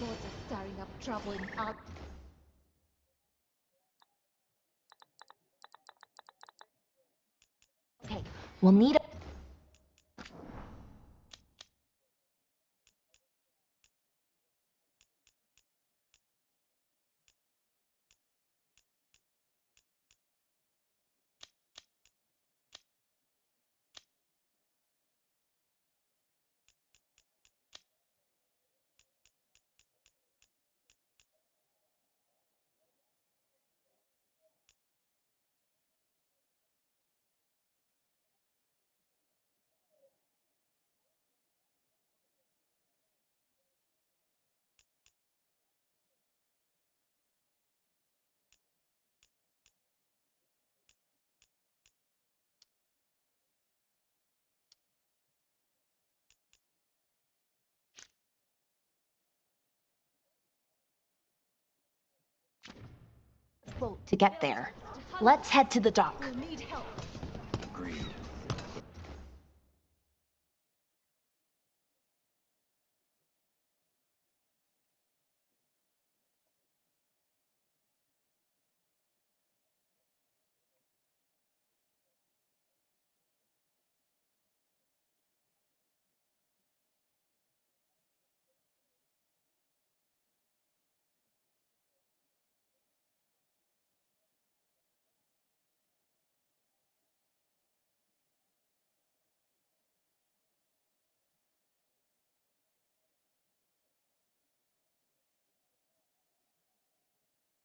gods are stirring up trouble in Al. Okay, we'll need a. Boat to get there. Let's head to the dock. We'll need help. Agreed.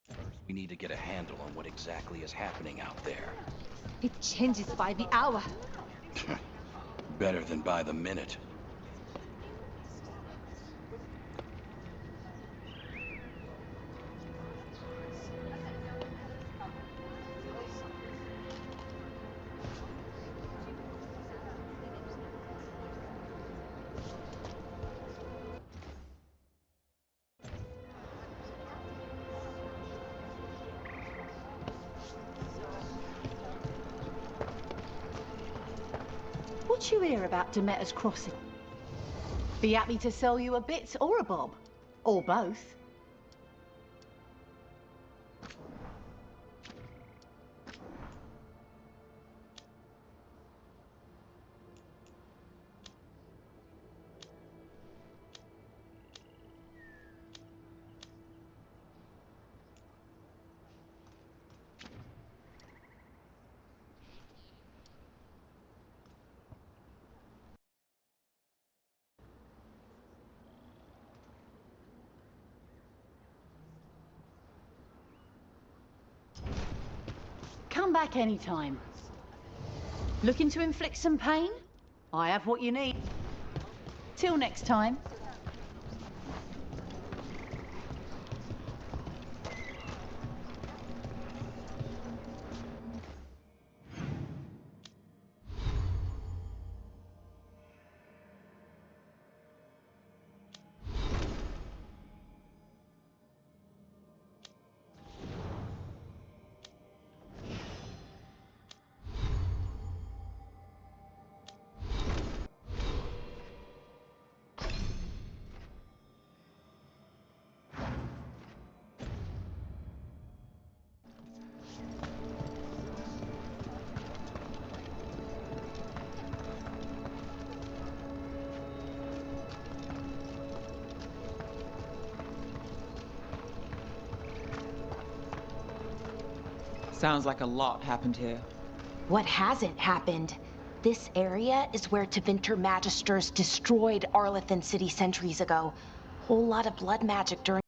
First, we need to get a handle on what exactly is happening out there. It changes by the hour. Better than by the minute. What you hear about Demeter's Crossing? Be happy to sell you a bit or a bob. Or both. Come back anytime. Looking to inflict some pain? I have what you need. Till next time. Sounds like a lot happened here. What hasn't happened? This area is where Tevinter Magisters destroyed Arlathan City centuries ago. Whole lot of blood magic during.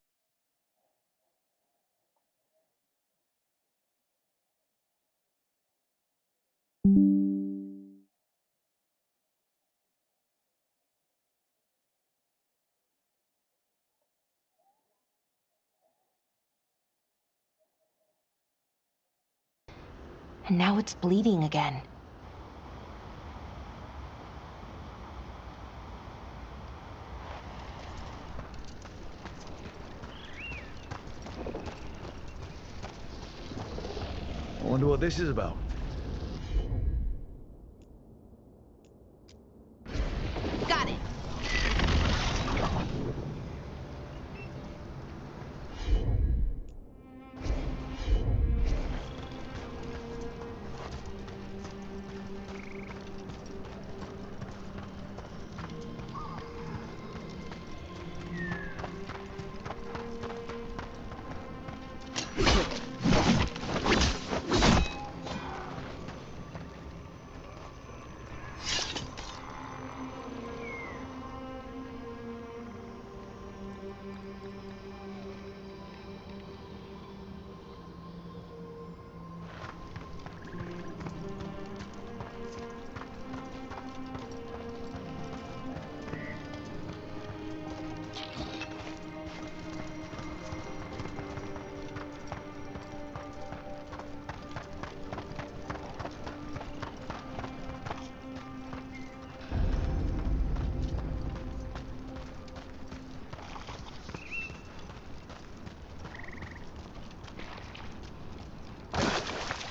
And now it's bleeding again. I wonder what this is about. Got it!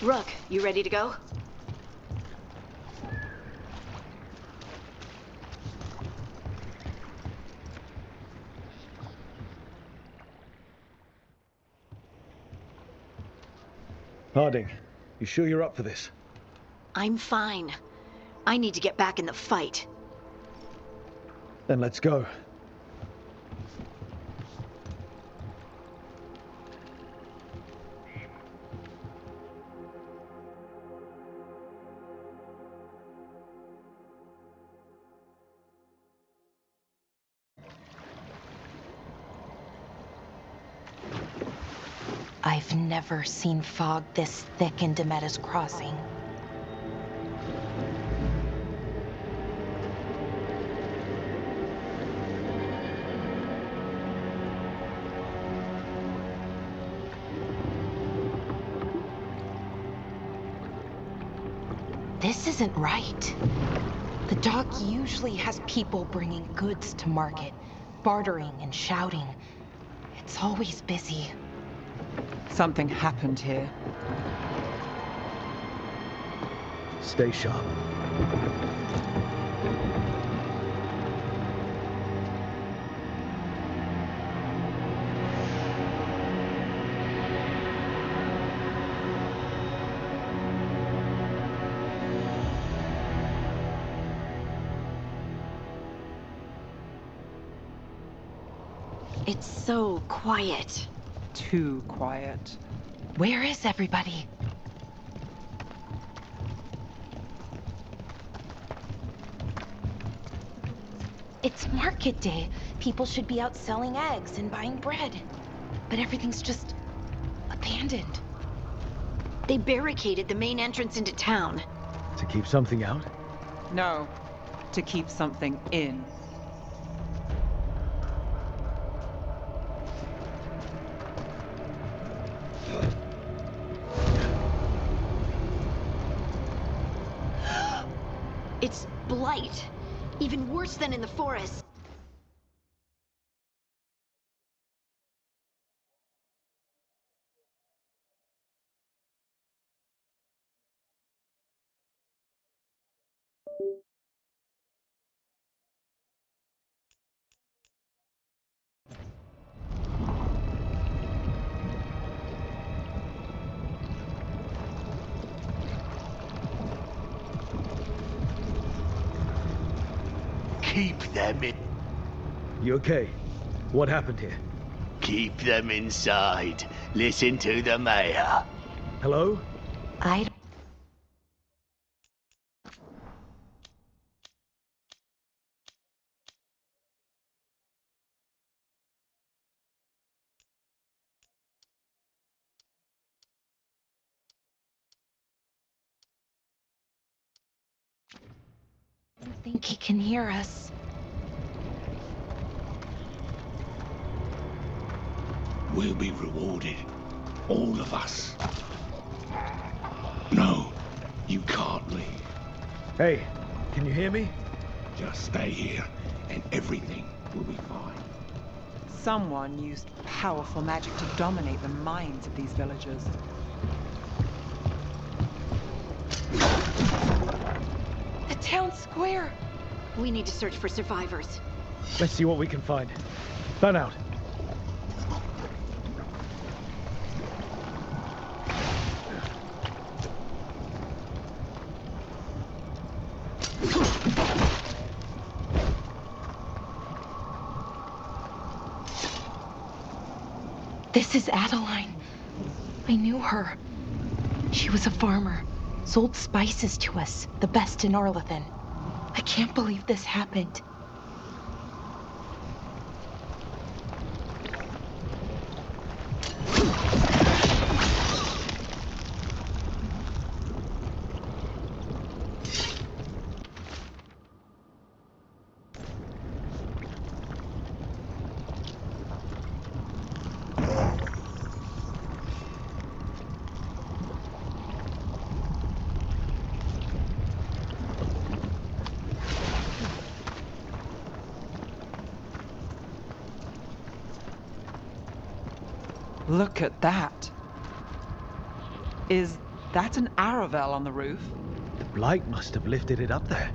Rook, you ready to go? Harding, you sure you're up for this? I'm fine. I need to get back in the fight. Then let's go. I've never seen fog this thick in Demetta's Crossing. This isn't right. The dock usually has people bringing goods to market, bartering and shouting. It's always busy. Something happened here. Stay sharp. It's so quiet. Too quiet. Where is everybody? It's market day. People should be out selling eggs and buying bread. But everything's just abandoned. They barricaded the main entrance into town. To keep something out? No, to keep something in. It's blight. Even worse than in the forest. Keep them in. You okay? What happened here? Keep them inside. Listen to the mayor. Hello? I don't think he can hear us. We'll be rewarded. All of us. No, you can't leave. Hey, can you hear me? Just stay here, and everything will be fine. Someone used powerful magic to dominate the minds of these villagers. The town square! We need to search for survivors. Let's see what we can find. Fan out. This is Adeline. I knew her. She was a farmer, sold spices to us, the best in Arlathan. I can't believe this happened. Look at that. Is That's an Aravel on the roof. The blight must have lifted it up there.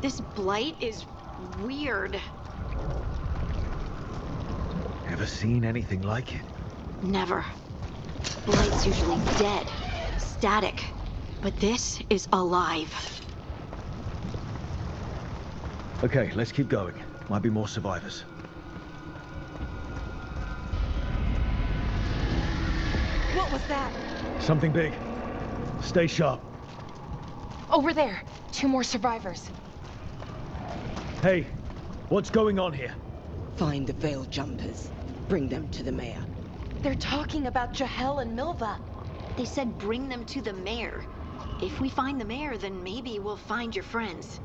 This blight is weird. Ever seen anything like it? Never. Blight's usually dead, static. But this is alive. Okay, let's keep going. Might be more survivors. What was that? Something big. Stay sharp. Over there. 2 more survivors. Hey, what's going on here? Find the Veil Jumpers. Bring them to the mayor. They're talking about Jahel and Milva. They said bring them to the mayor. If we find the mayor, then maybe we'll find your friends.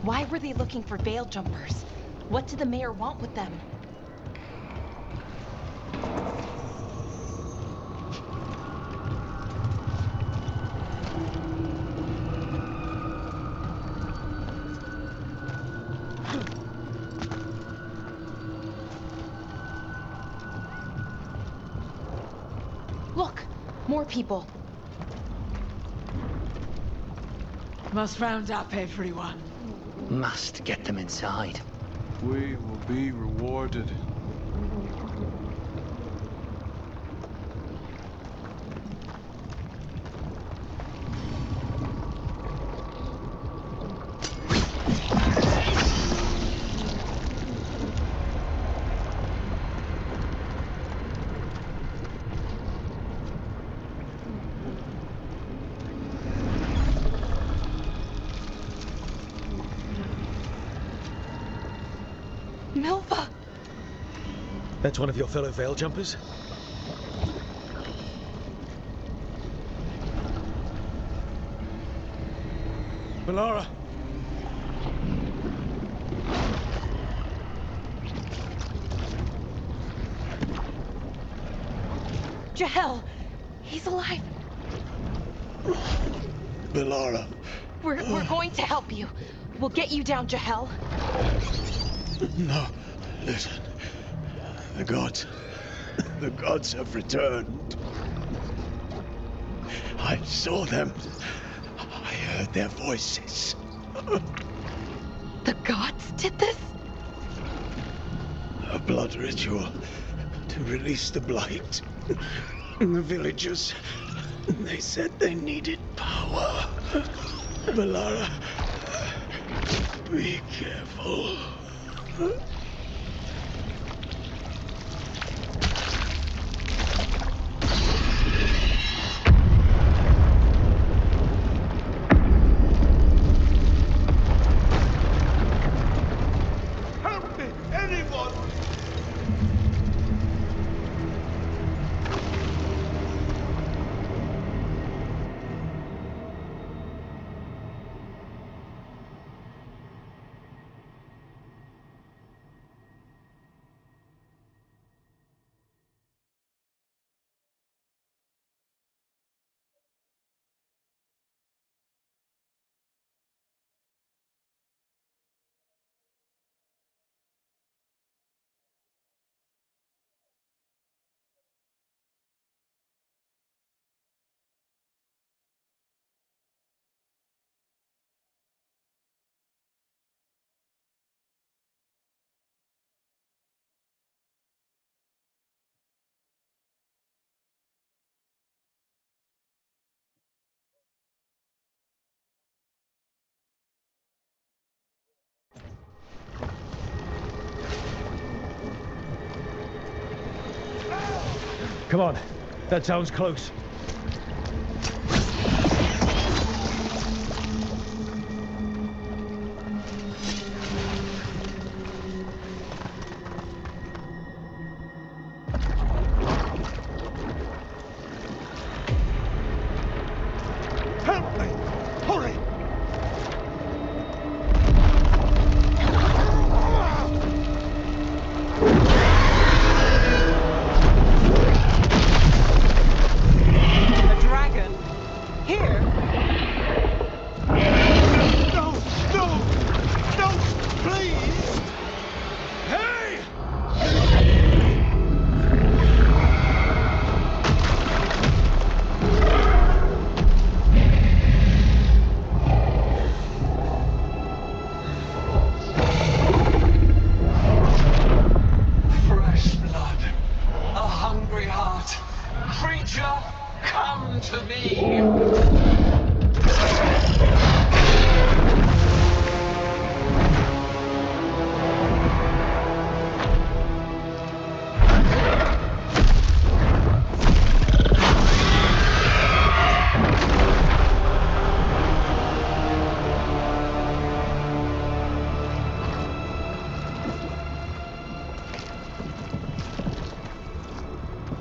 Why were they looking for Veil Jumpers? What did the mayor want with them? Look, more people. Must round up everyone. Must get them inside. We will be rewarded. Milva! That's one of your fellow Veil Jumpers? Melara! Jahel! He's alive! Melara. We're going to help you. We'll get you down, Jahel. No, listen. The gods have returned. I saw them. I heard their voices. The gods did this? A blood ritual to release the blight. The villagers, they said they needed power. Melara, be careful. Help me, anyone! Come on. That sounds close. creature, come to me.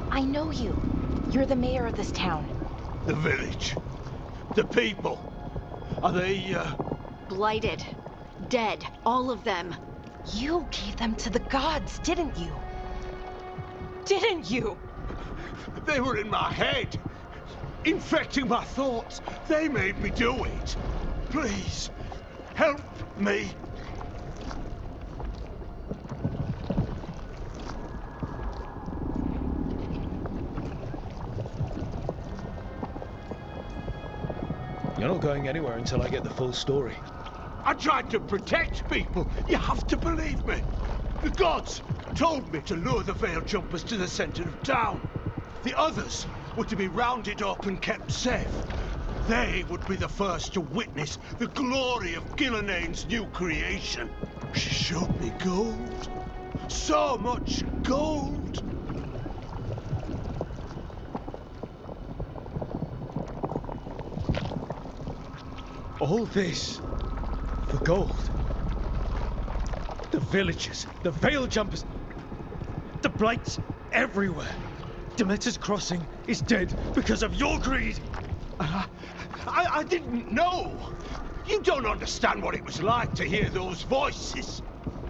I know you. You're the mayor of this town. The village. The people. Are they, Blighted. Dead. All of them. You gave them to the gods, didn't you? Didn't you? They were in my head. Infecting my thoughts. They made me do it. Please, help me. You're not going anywhere until I get the full story. I tried to protect people. You have to believe me. The gods told me to lure the Veil Jumpers to the center of town. The others were to be rounded up and kept safe. They would be the first to witness the glory of Gilnenane's new creation. She showed me gold. So much gold. All this for gold. The villagers, the Veil Jumpers, the Blights everywhere. Demeter's Crossing is dead because of your greed. I didn't know. You don't understand what it was like to hear those voices.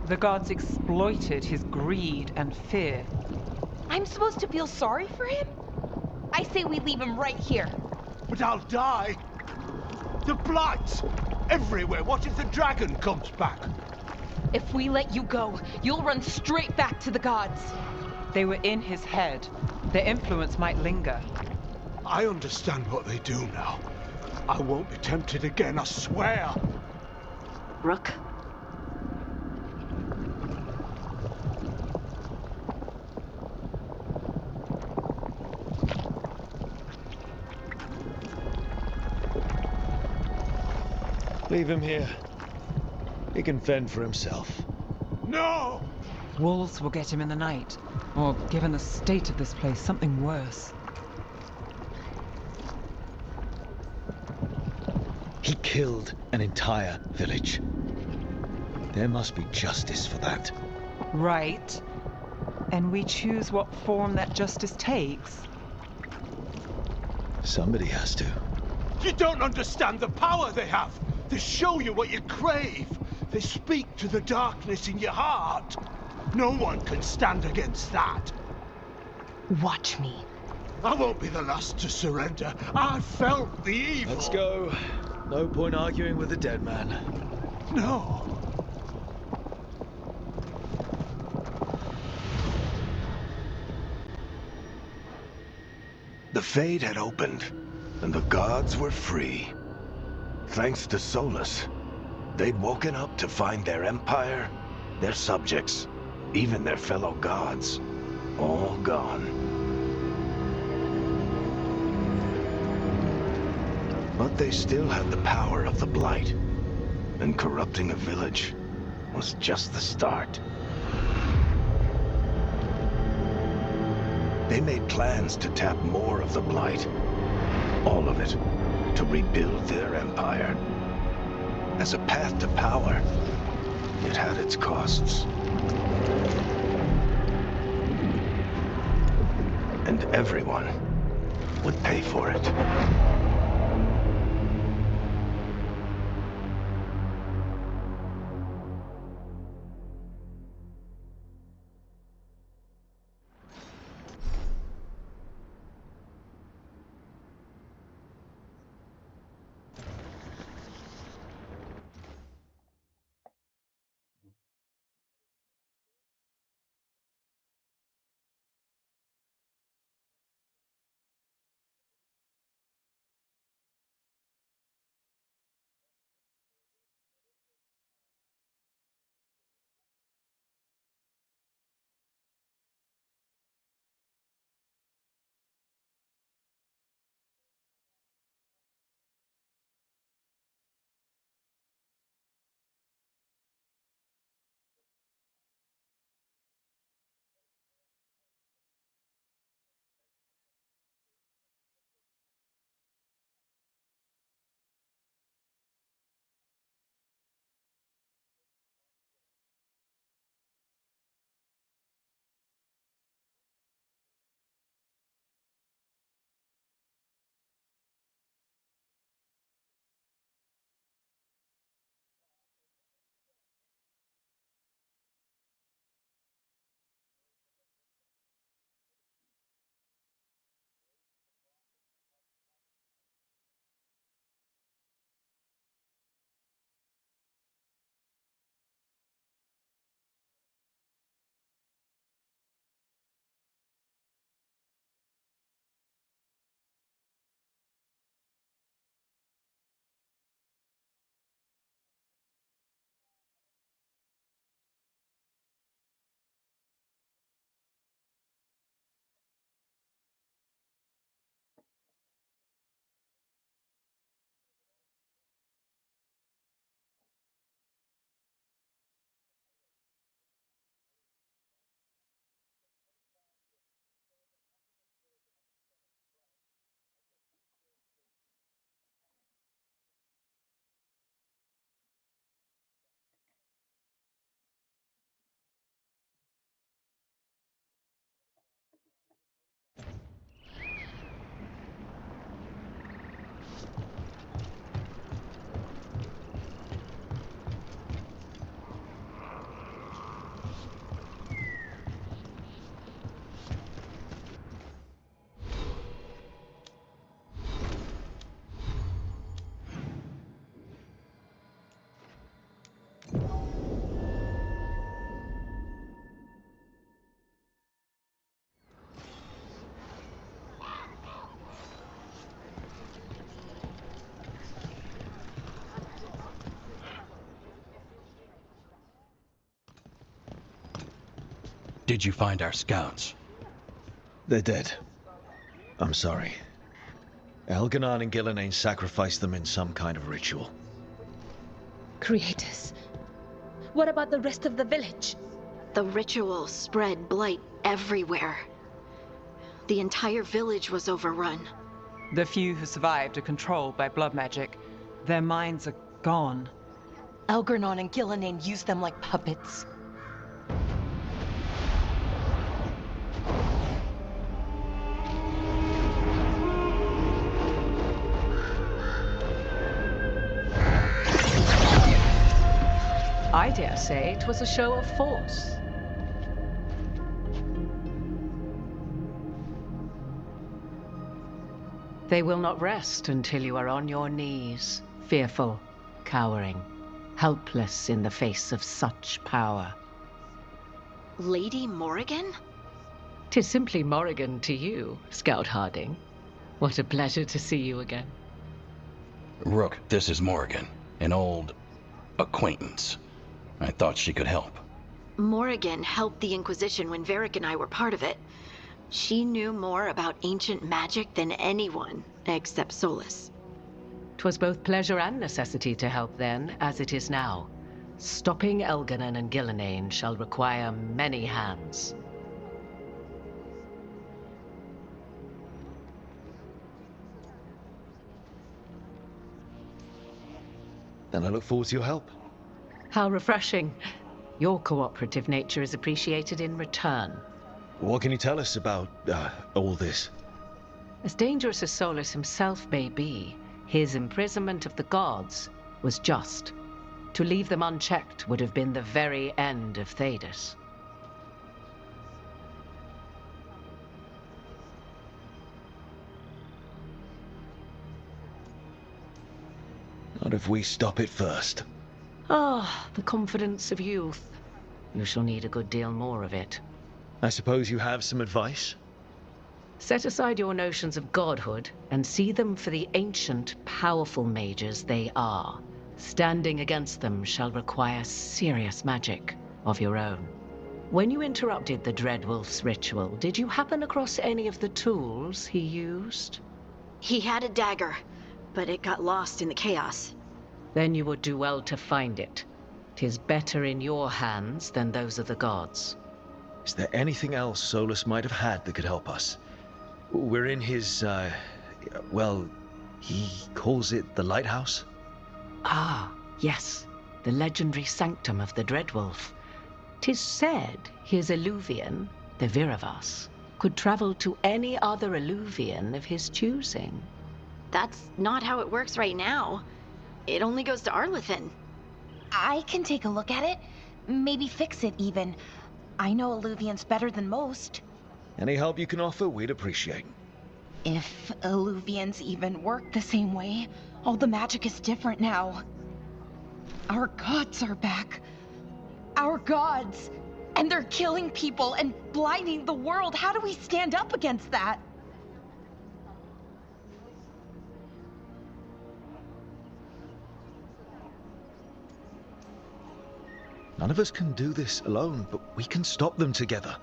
The gods exploited his greed and fear. I'm supposed to feel sorry for him? I say we leave him right here. But I'll die. The Blights everywhere. What if the dragon comes back? If we let you go, you'll run straight back to the gods. They were in his head. Their influence might linger. I understand what they do now. I won't be tempted again, I swear. Rook? Leave him here. He can fend for himself. No! Wolves will get him in the night. Or, given the state of this place, something worse. He killed an entire village. There must be justice for that. Right. And we choose what form that justice takes. Somebody has to. You don't understand the power they have. They show you what you crave. They speak to the darkness in your heart. No one can stand against that. Watch me. I won't be the last to surrender. I felt the evil. Let's go. No point arguing with the dead man. No. The Fade had opened, and the gods were free. Thanks to Solus, they'd woken up to find their empire, their subjects, even their fellow gods, all gone. But they still had the power of the Blight, and corrupting a village was just the start. They made plans to tap more of the Blight, all of it, to rebuild their empire. As a path to power, it had its costs. And everyone would pay for it. Did you find our scouts? They're dead. I'm sorry. Elganon and Gillenane sacrificed them in some kind of ritual. Creators. What about the rest of the village? The ritual spread blight everywhere. The entire village was overrun. The few who survived are controlled by blood magic. Their minds are gone. Elganon and Gillenane used them like puppets. I dare say it was a show of force. They will not rest until you are on your knees, fearful, cowering, helpless in the face of such power. Lady Morrigan? 'Tis simply Morrigan to you, Scout Harding. What a pleasure to see you again. Rook, this is Morrigan, an old acquaintance. I thought she could help. Morrigan helped the Inquisition when Varric and I were part of it. She knew more about ancient magic than anyone, except Solas. 'Twas both pleasure and necessity to help then, as it is now. Stopping Elganon and Gillenane shall require many hands. Then I look forward to your help. How refreshing. Your cooperative nature is appreciated in return. What can you tell us about, all this? As dangerous as Solas himself may be, his imprisonment of the gods was just. To leave them unchecked would have been the very end of Thedas. Not if we stop it first. Ah, the confidence of youth. You shall need a good deal more of it. I suppose you have some advice? Set aside your notions of godhood and see them for the ancient, powerful mages they are. Standing against them shall require serious magic of your own. When you interrupted the Dreadwolf's ritual, did you happen across any of the tools he used? He had a dagger, but it got lost in the chaos. Then you would do well to find it. 'Tis better in your hands than those of the gods. Is there anything else Solas might have had that could help us? We're in his, well, he calls it the lighthouse? Ah, yes, the legendary sanctum of the Dreadwolf. 'Tis said his Eluvian, the Viravas, could travel to any other Eluvian of his choosing. That's not how it works right now. It only goes to Arlathan. I can take a look at it. Maybe fix it, even. I know Eluvians better than most. Any help you can offer, we'd appreciate. If Eluvians even work the same way, all the magic is different now. Our gods are back. Our gods! And they're killing people and blinding the world. How do we stand up against that? None of us can do this alone, but we can stop them together.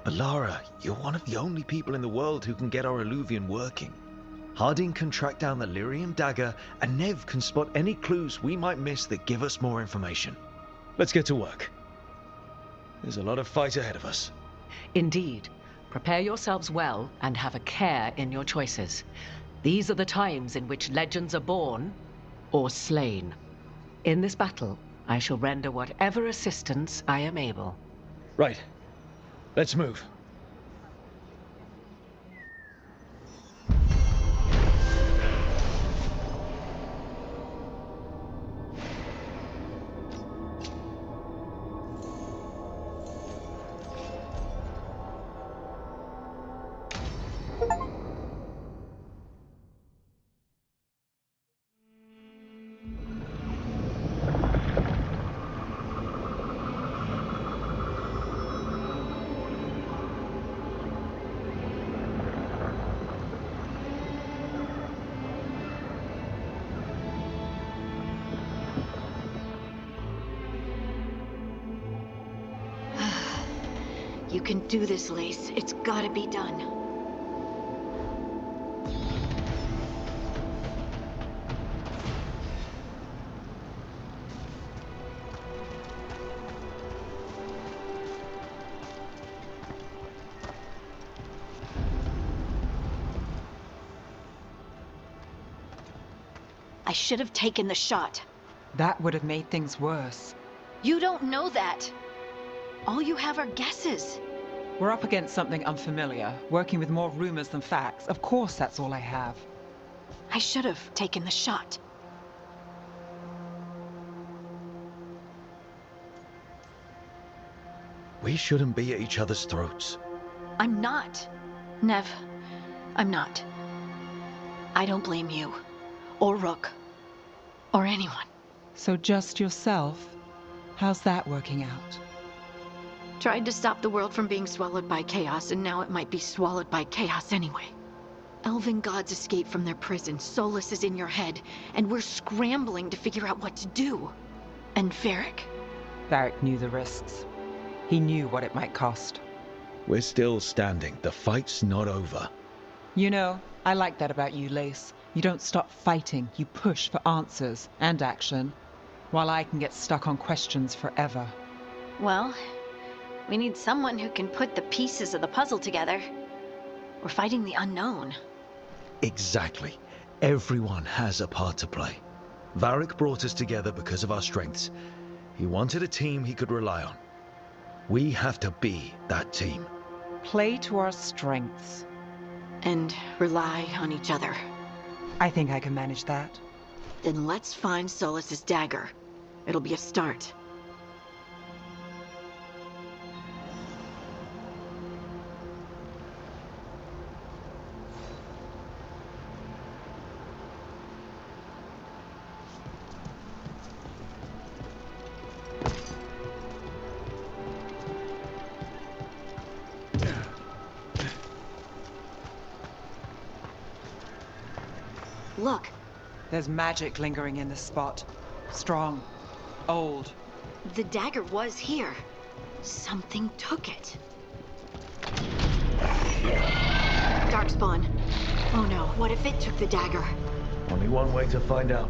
Alara, you're one of the only people in the world who can get our Eluvian working. Harding can track down the Lyrium dagger, and Nev can spot any clues we might miss that give us more information. Let's get to work. There's a lot of fight ahead of us. Indeed. Prepare yourselves well and have a care in your choices. These are the times in which legends are born or slain. In this battle, I shall render whatever assistance I am able. Right. Let's move. You can do this, Lace. It's gotta be done. I should have taken the shot. That would have made things worse. You don't know that. All you have are guesses. We're up against something unfamiliar, working with more rumors than facts. Of course that's all I have. I should have taken the shot. We shouldn't be at each other's throats. I'm not. Nev, I'm not. I don't blame you. Or Rook. Or anyone. So just yourself? How's that working out? Tried to stop the world from being swallowed by chaos, and now it might be swallowed by chaos anyway. Elven gods escaped from their prison, Solus is in your head, and we're scrambling to figure out what to do. And Varric? Varric knew the risks. He knew what it might cost. We're still standing. The fight's not over. You know, I like that about you, Lace. You don't stop fighting. You push for answers and action, while I can get stuck on questions forever. Well, we need someone who can put the pieces of the puzzle together. We're fighting the unknown. Exactly. Everyone has a part to play. Varric brought us together because of our strengths. He wanted a team he could rely on. We have to be that team. Play to our strengths. And rely on each other. I think I can manage that. Then let's find Solus's dagger. It'll be a start. Look. There's magic lingering in this spot. Strong. Old. The dagger was here. Something took it. Darkspawn. Oh no, what if it took the dagger? Only one way to find out.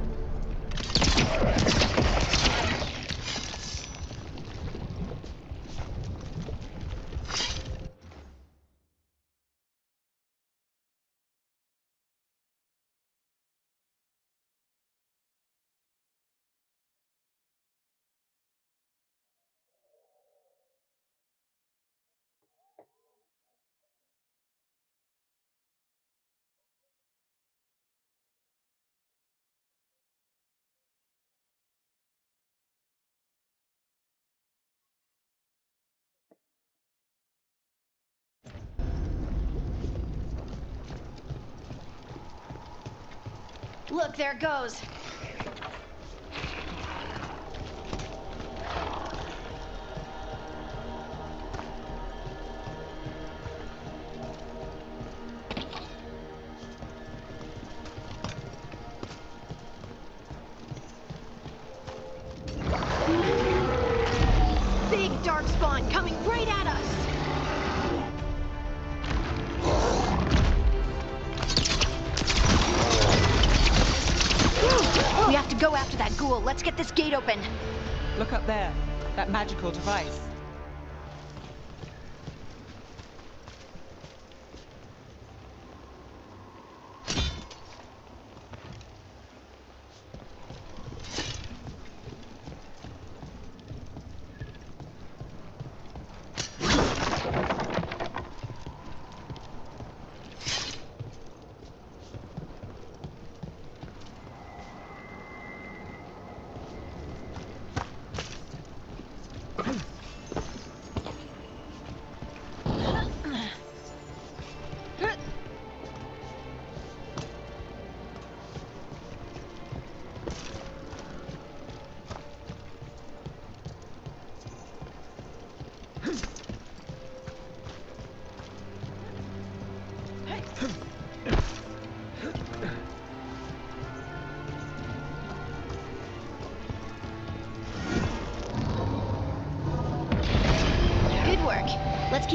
Look, there it goes. Big Darkspawn coming right at us. We have to go after that ghoul. Let's get this gate open. Look up there. That magical device.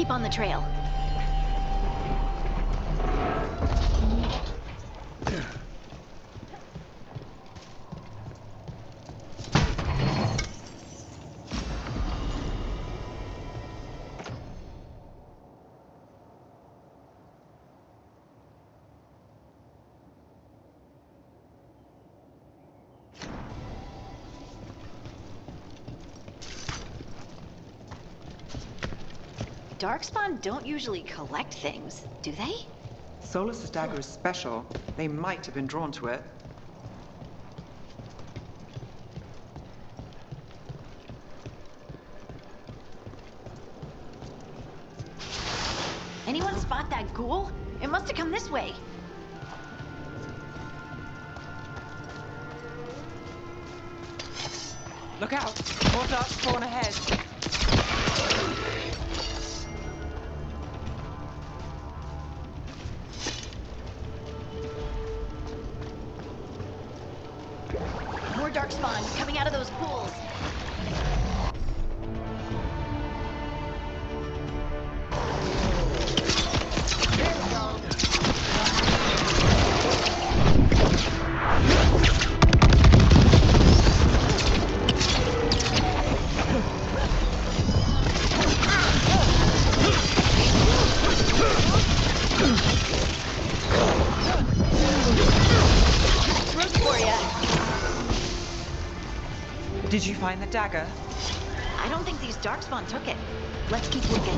keep on the trail. Darkspawn don't usually collect things, do they? Solus's dagger is special. They might have been drawn to it. Anyone spot that ghoul? It must have come this way. Look out! More dark spawn ahead. More darkspawn coming out of those pools. Did you find the dagger? I don't think these darkspawn took it. Let's keep looking.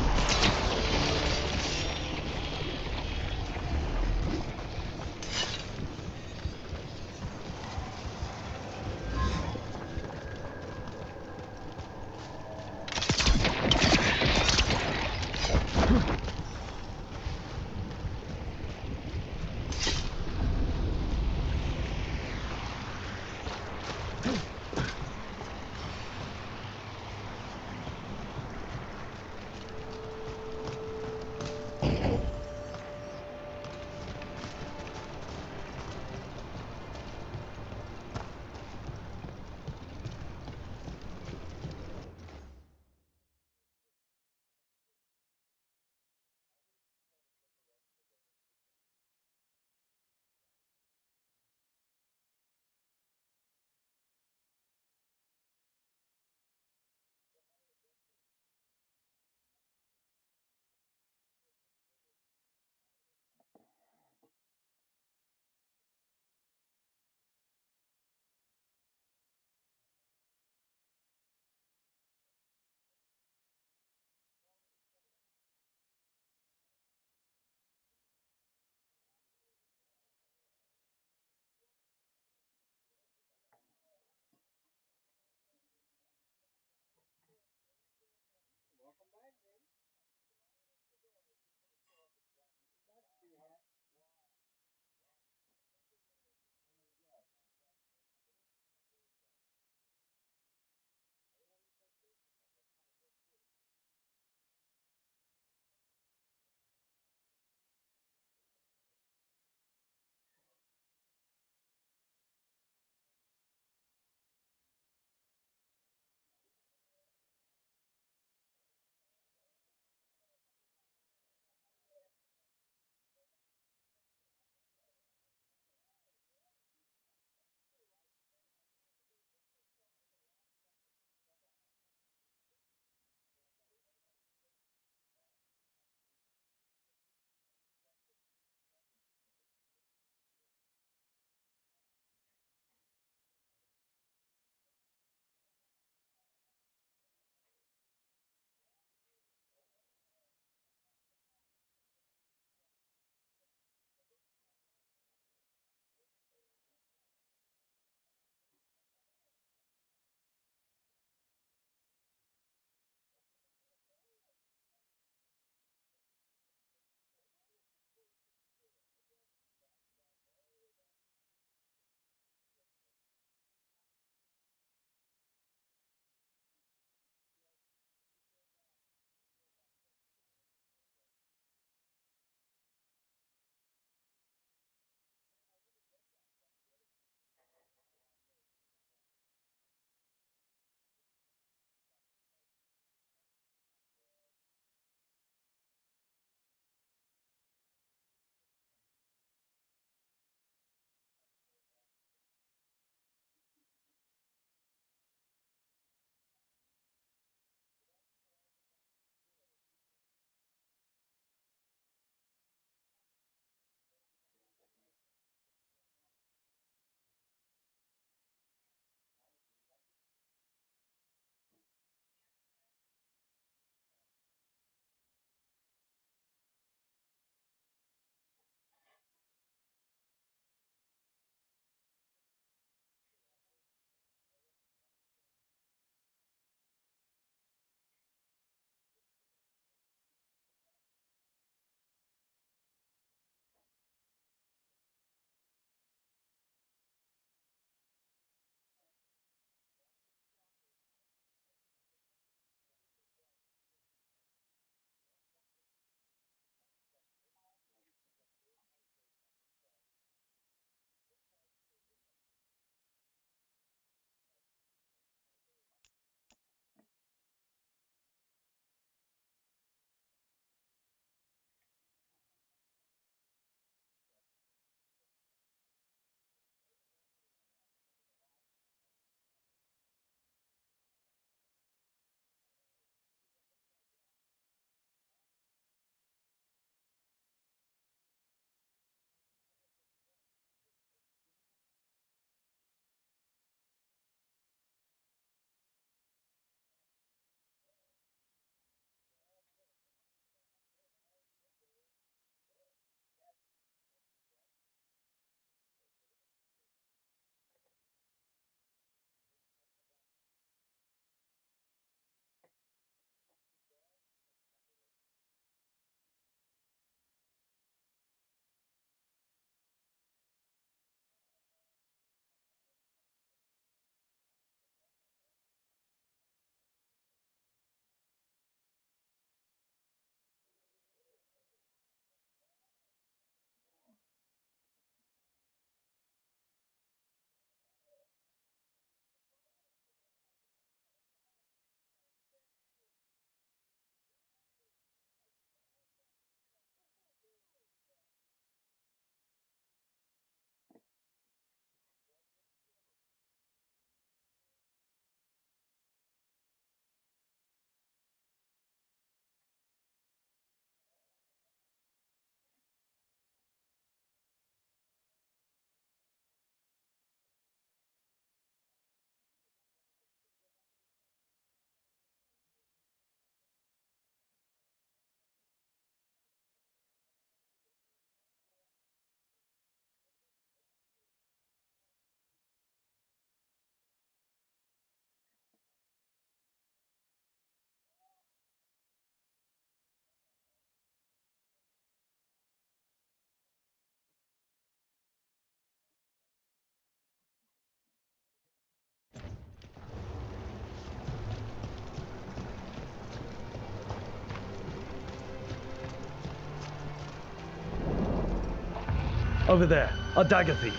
Over there, a dagger thief.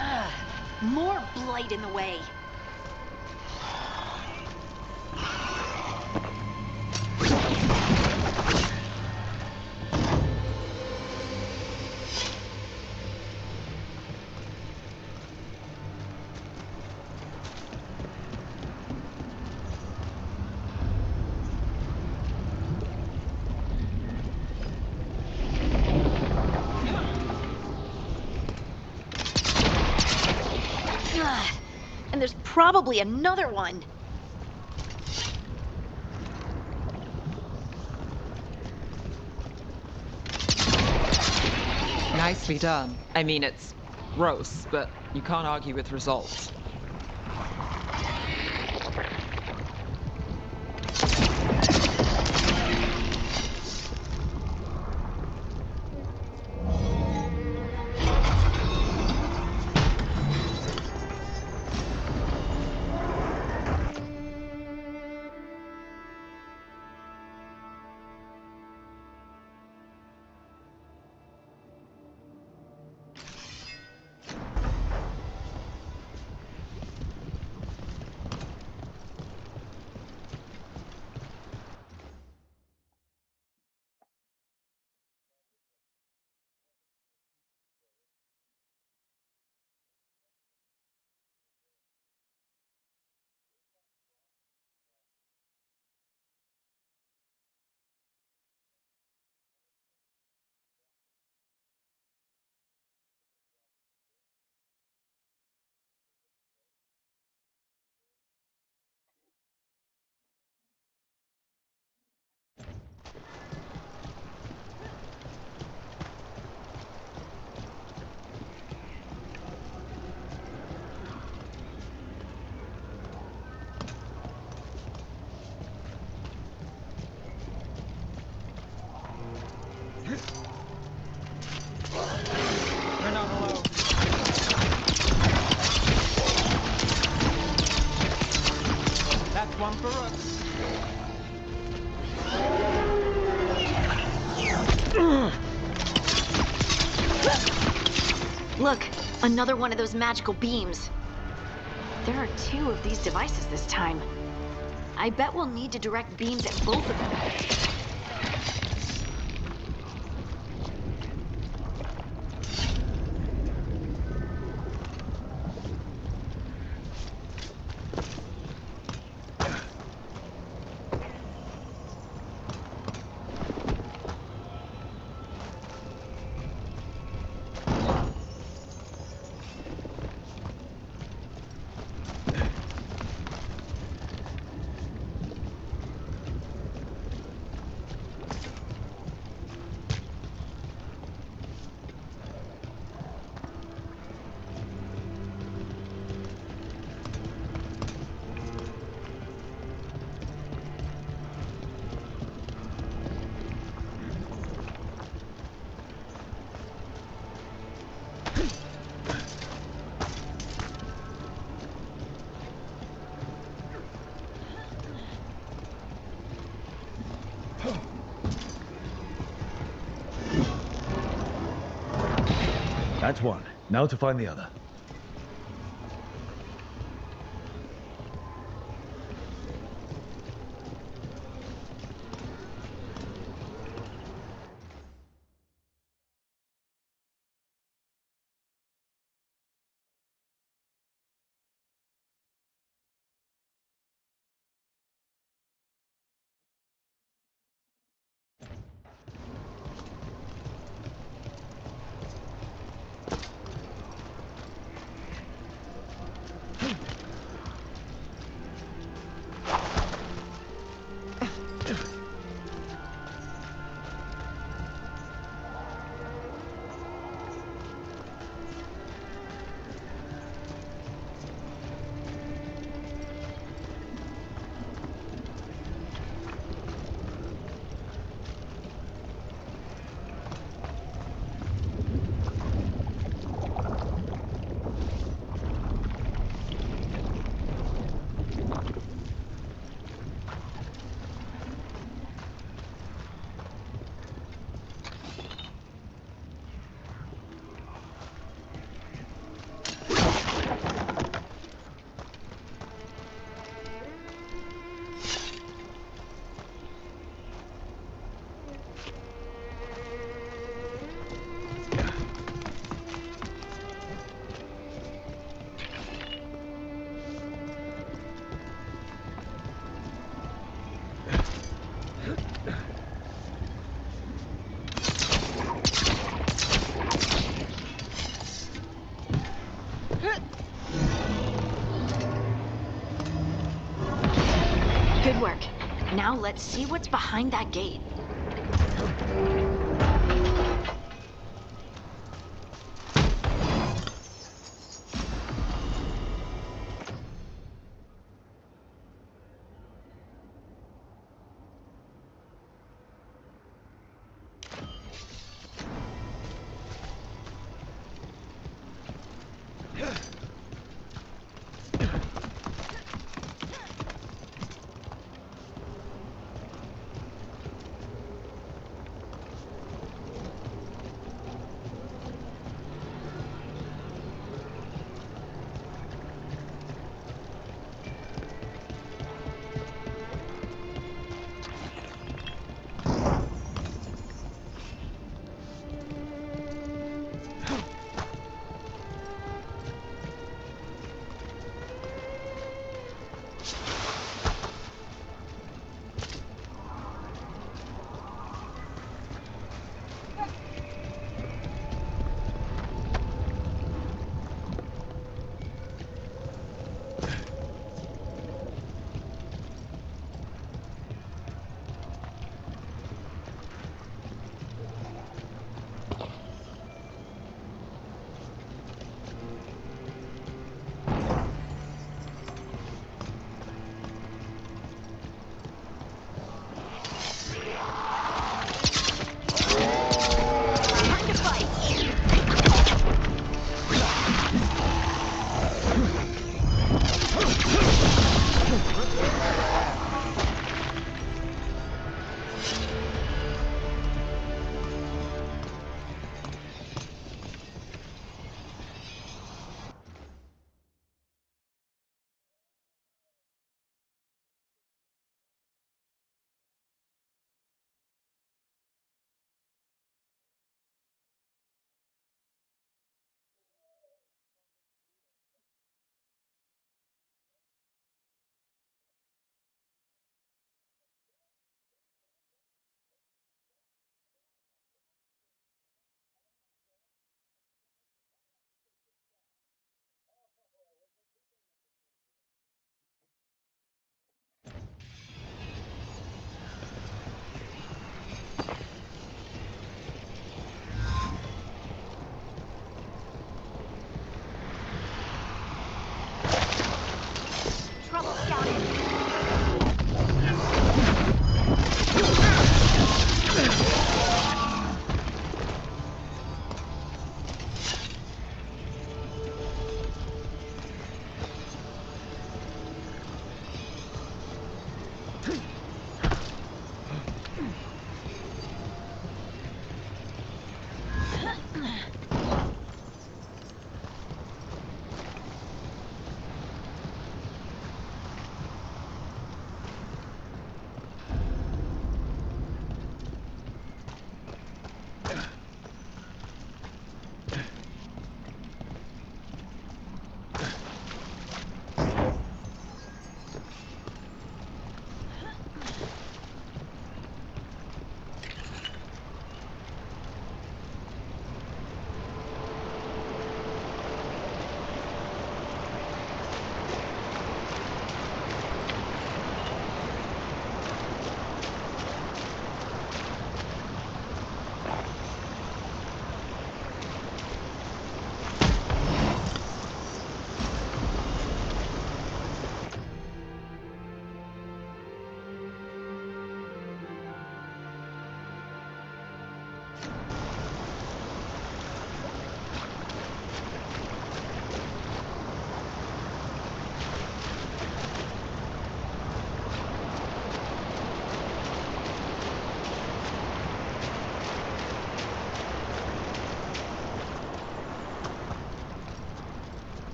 Ugh, more blight in the way. And there's probably another one. Nicely done. I mean, it's gross, but you can't argue with results. We're not alone. That's one for us. Look, another one of those magical beams. There are 2 of these devices this time. I bet we'll need to direct beams at both of them. That's one. Now to find the other. Now let's see what's behind that gate.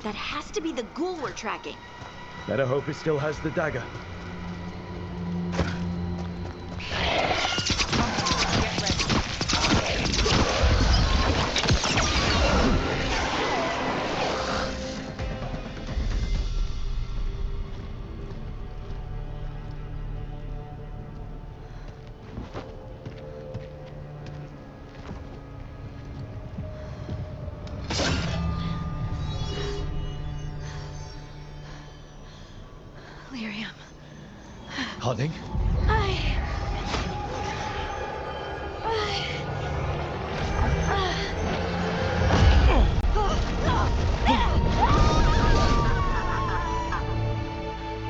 That has to be the ghoul we're tracking. Better hope it still has the dagger. Harding?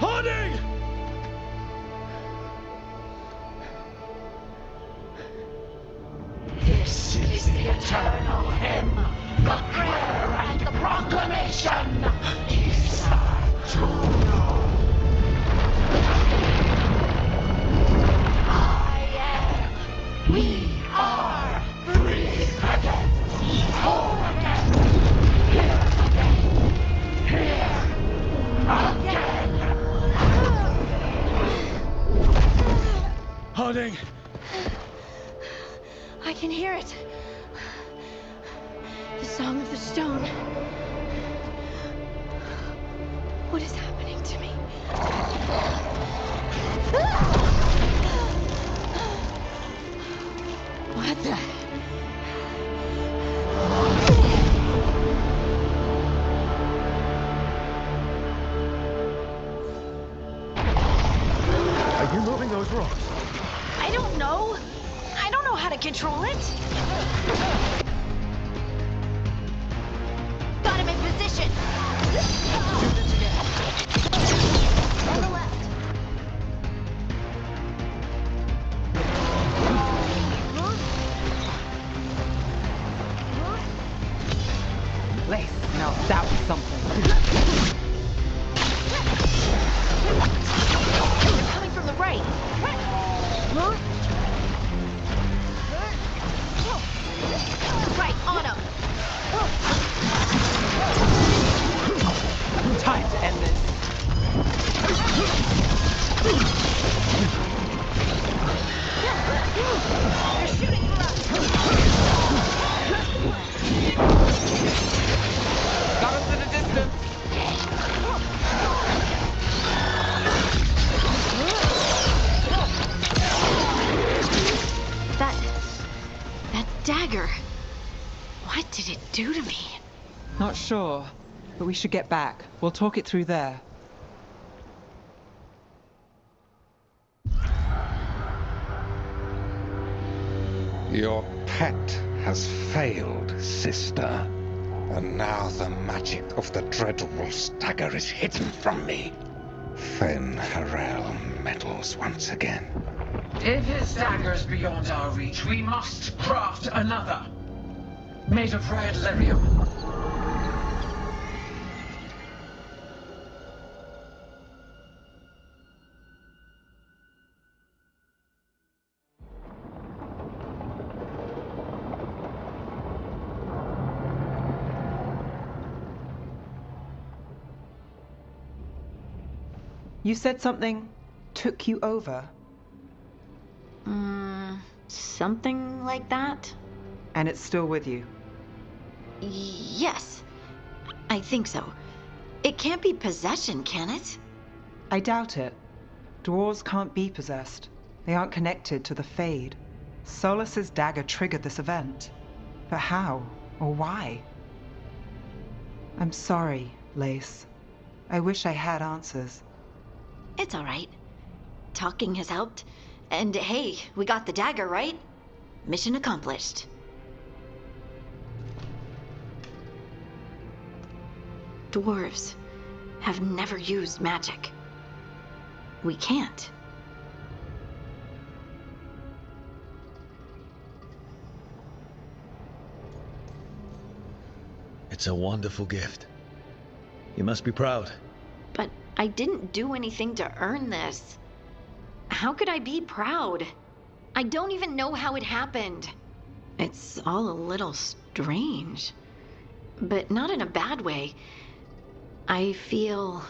Harding! This is the eternal hymn, the prayer and the proclamation. We are free again, whole again, here again, here again. Harding! I can hear it. The Song of the Stone. What is happening to me? What the? Are you moving those rocks? I don't know. I don't know how to control it. Got him in position. On the left. Lace, now that was something. They're coming from the right. Right, on him. Time to end this. They're shooting for us. Got us in a distance. That dagger. What did it do to me? Not sure, but we should get back. We'll talk it through there. Your pet has failed, sister. And now the magic of the Dreadwolf's dagger is hidden from me. Fen Harel meddles once again. If his dagger's beyond our reach, we must craft another. Made of red lyrium. You said something took you over? Something like that? And it's still with you? Yes. I think so. It can't be possession, can it? I doubt it. Dwarves can't be possessed. They aren't connected to the Fade. Solus's dagger triggered this event. But how? Or why? I'm sorry, Lace. I wish I had answers. It's all right. Talking has helped. And hey, we got the dagger, right? Mission accomplished. Dwarves have never used magic. We can't. It's a wonderful gift. You must be proud. But I didn't do anything to earn this. How could I be proud? I don't even know how it happened. It's all a little strange. But not in a bad way. I feel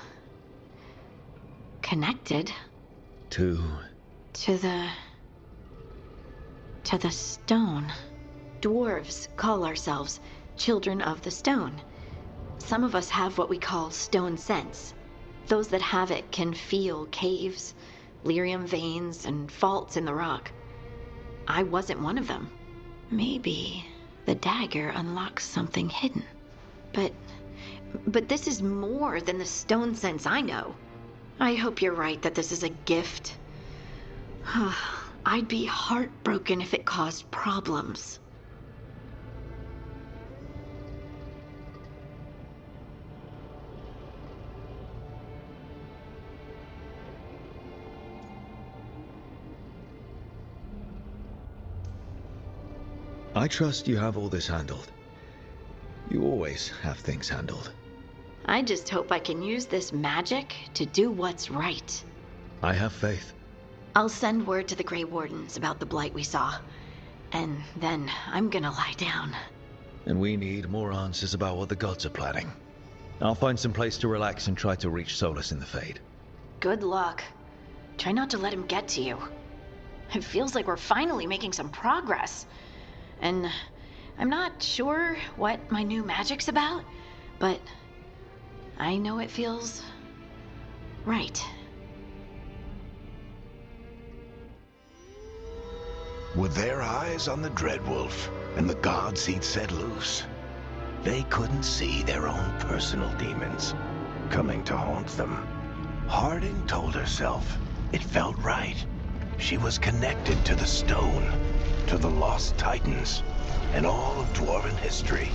connected. To the stone. Dwarves call ourselves Children of the Stone. Some of us have what we call stone sense. Those that have it can feel caves, lyrium veins, and faults in the rock. I wasn't one of them. Maybe the dagger unlocks something hidden. But this is more than the stone sense I know. I hope you're right that this is a gift. I'd be heartbroken if it caused problems. I trust you have all this handled. You always have things handled. I just hope I can use this magic to do what's right. I have faith. I'll send word to the Grey Wardens about the blight we saw. And then I'm gonna lie down. And we need more answers about what the gods are planning. I'll find some place to relax and try to reach Solus in the Fade. Good luck. Try not to let him get to you. It feels like we're finally making some progress. And I'm not sure what my new magic's about, but I know it feels right. With their eyes on the Dreadwolf and the gods he'd set loose, they couldn't see their own personal demons coming to haunt them. Harding told herself it felt right. She was connected to the stone, to the lost titans, and all of Dwarven history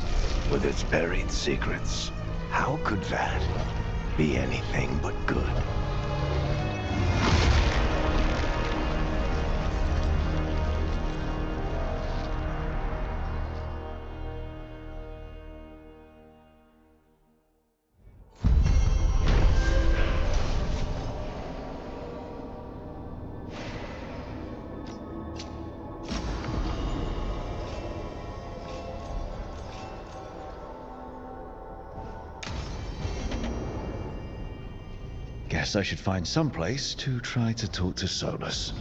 with its buried secrets. How could that be anything but good? Guess I should find some place to try to talk to Solus.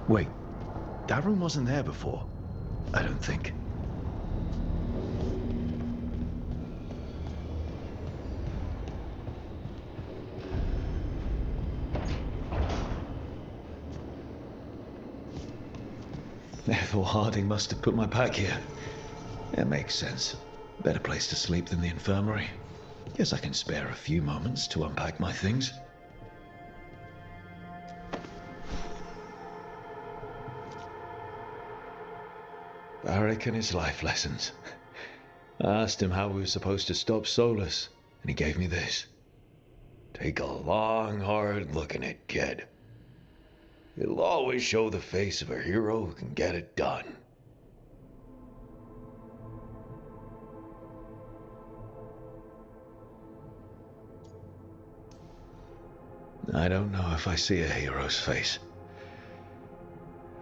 Wait, that room wasn't there before. I don't think. Therefore, Harding must have put my pack here. It makes sense. Better place to sleep than the infirmary. Guess I can spare a few moments to unpack my things. Varric and his life lessons. I asked him how we were supposed to stop Solus, and he gave me this. Take a long, hard look at it, kid. It'll always show the face of a hero who can get it done. I don't know if I see a hero's face,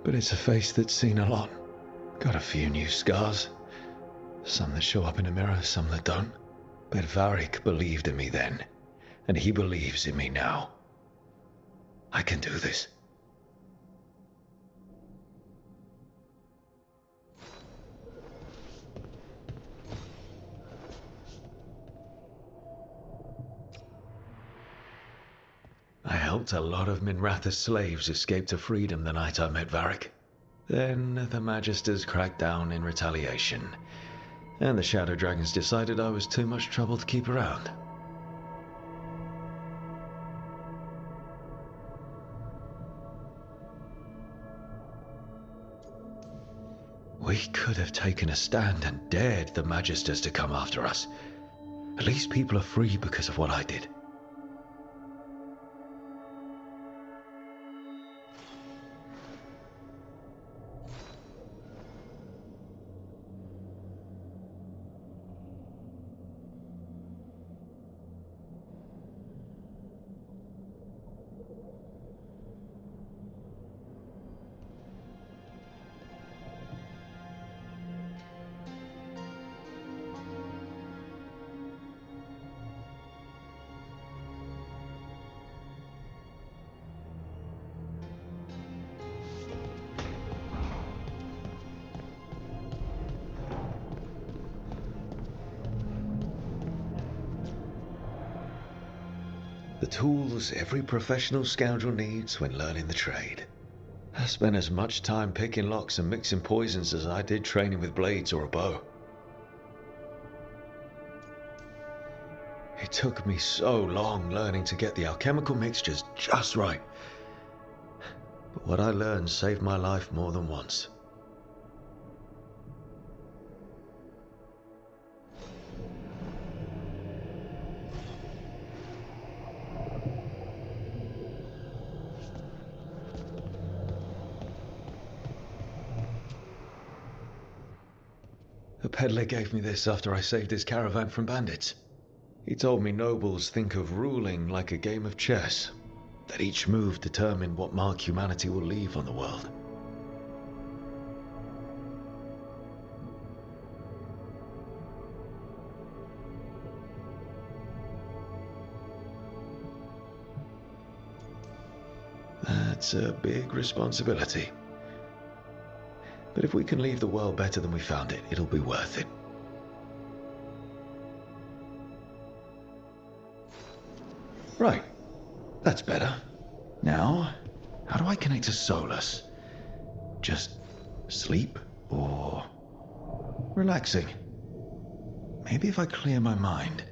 but it's a face that's seen a lot. Got a few new scars. Some that show up in a mirror, some that don't. But Varric believed in me then, and he believes in me now. I can do this. helped a lot of Minratha's slaves escape to freedom the night I met Varric. Then the Magisters cracked down in retaliation, and the Shadow Dragons decided I was too much trouble to keep around. We could have taken a stand and dared the Magisters to come after us. At least people are free because of what I did. The tools every professional scoundrel needs when learning the trade. I spent as much time picking locks and mixing poisons as I did training with blades or a bow. It took me so long learning to get the alchemical mixtures just right. But what I learned saved my life more than once. A peddler gave me this after I saved his caravan from bandits. He told me nobles think of ruling like a game of chess, that each move determined what mark humanity will leave on the world. That's a big responsibility. But if we can leave the world better than we found it, it'll be worth it. Right. That's better. Now, how do I connect to Solus? Just sleep or relaxing? Maybe if I clear my mind.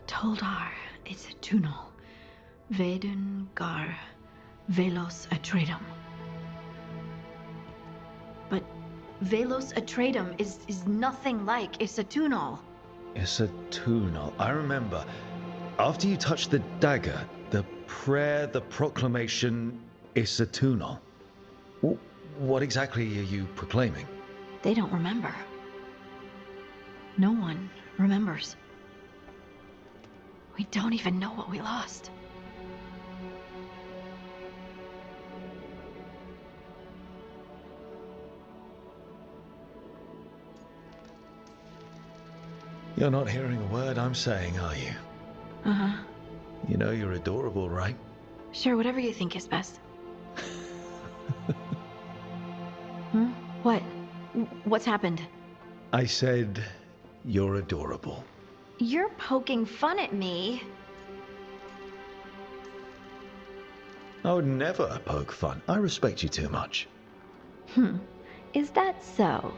Toldar is a Tunal. Vedun gar velos atredum. But Velos Atredum is nothing like Isatunal. Isatunal. I remember. After you touched the dagger, the prayer, the proclamation, Isatunal. What exactly are you proclaiming? They don't remember. No one remembers. We don't even know what we lost. You're not hearing a word I'm saying, are you? Uh-huh. You know you're adorable, right? Sure, whatever you think is best. What? What's happened? I said you're adorable. You're poking fun at me. I would never poke fun. I respect you too much. Is that so?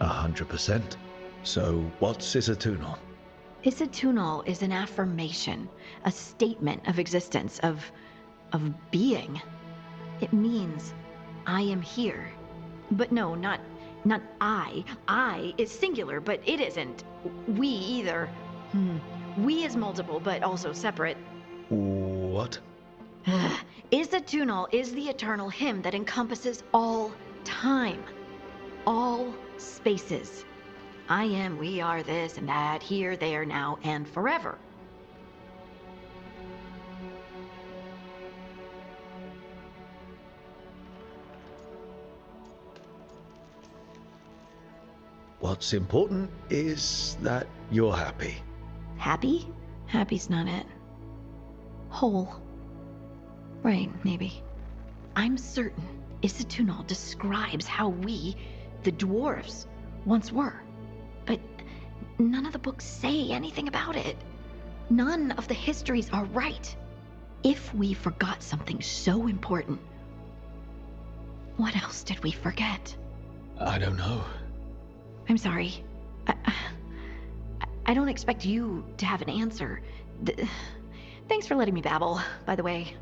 100%. So, what's Isatunal? Isatunal is an affirmation, a statement of existence, of being. It means, I am here. But no, not I. I is singular, but it isn't. We either. We is multiple, but also separate. What? Isatunal is the eternal hymn that encompasses all time. All spaces. I am, we are, this and that, here, there, now, and forever. What's important is that you're happy. Happy? Happy's not it. Whole. Right, maybe. I'm certain Isatunal describes how we, the dwarves, once were. But none of the books say anything about it. None of the histories are right. If we forgot something so important, what else did we forget? I don't know. I'm sorry. I don't expect you to have an answer. Thanks for letting me babble, by the way.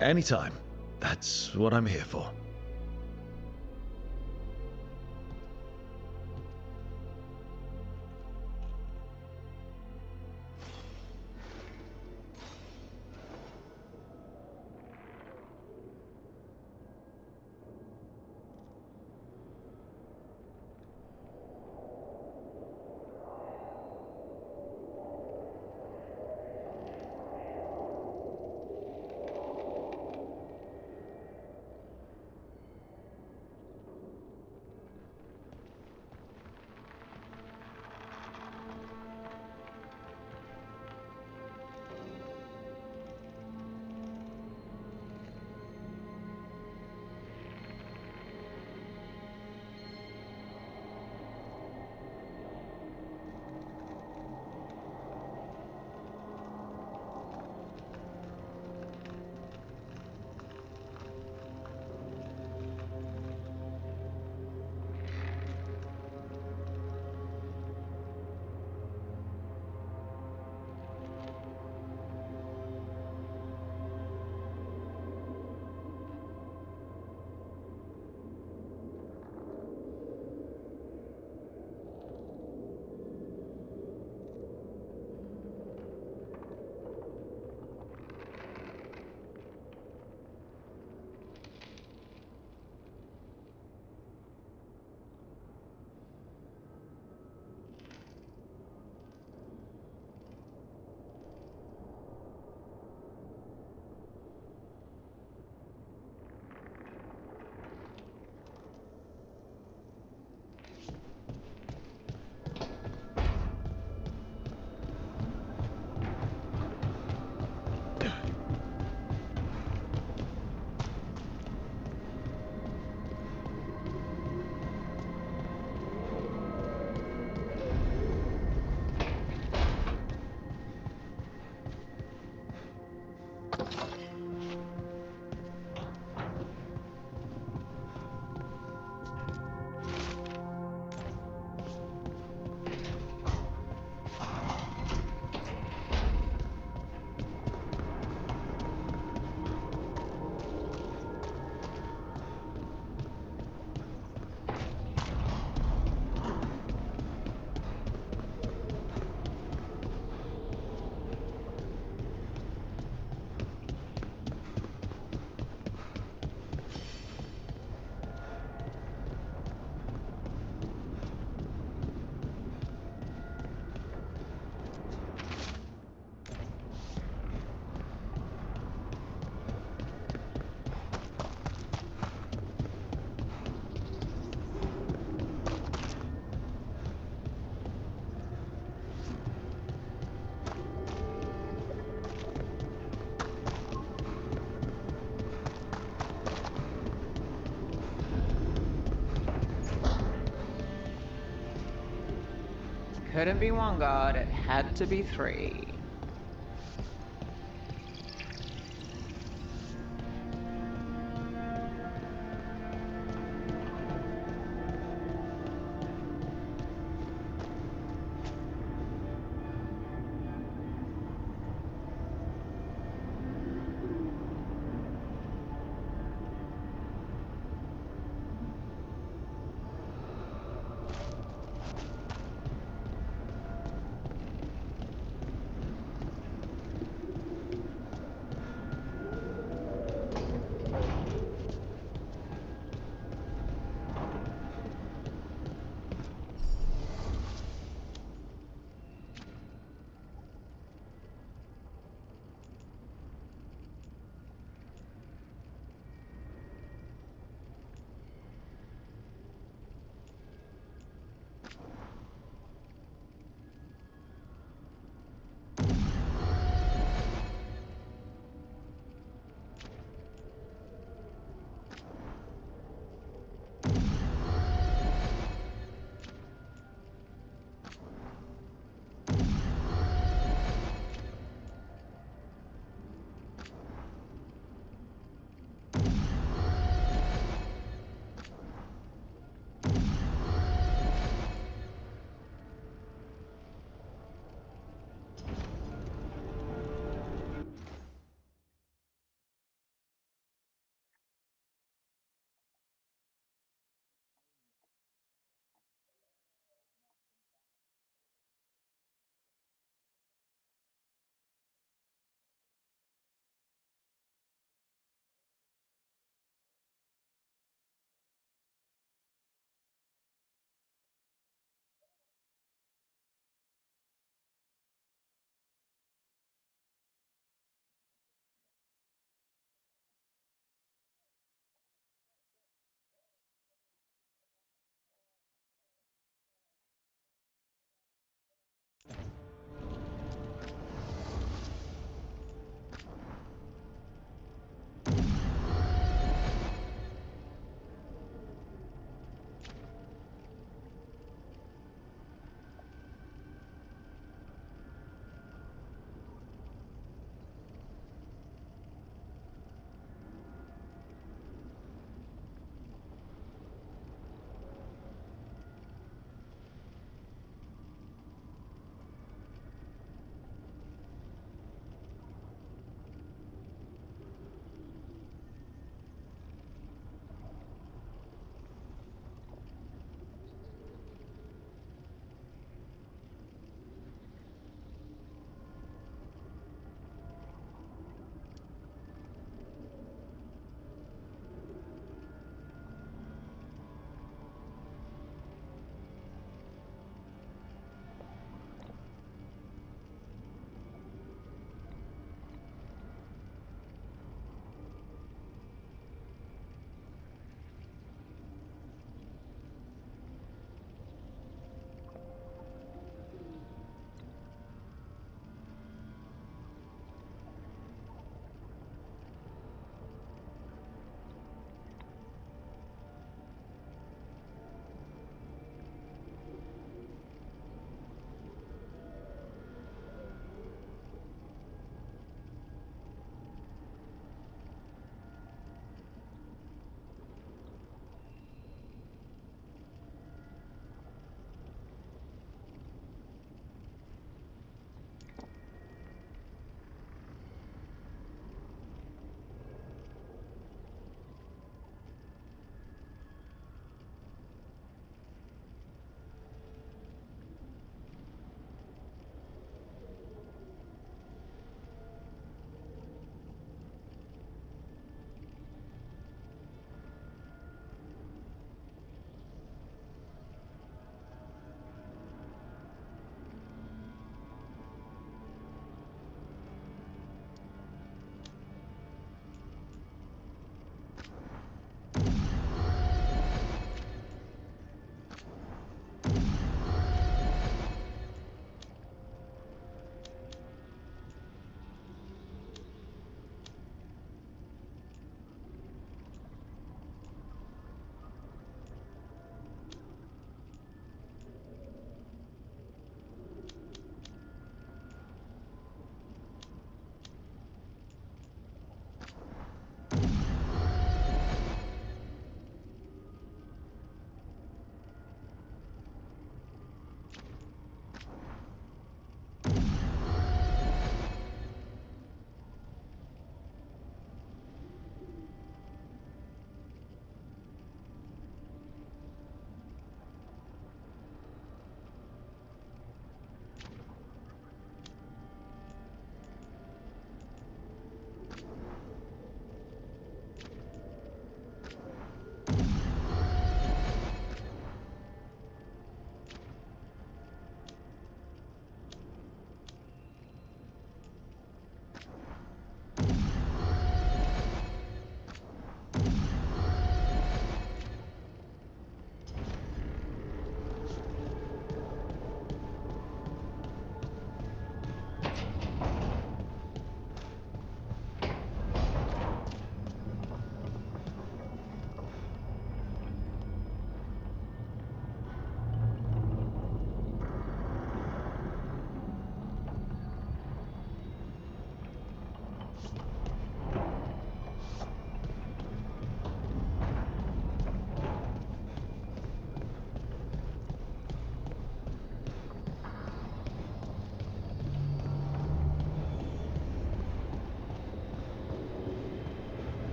Anytime. That's what I'm here for. couldn't be one god, it had to be three.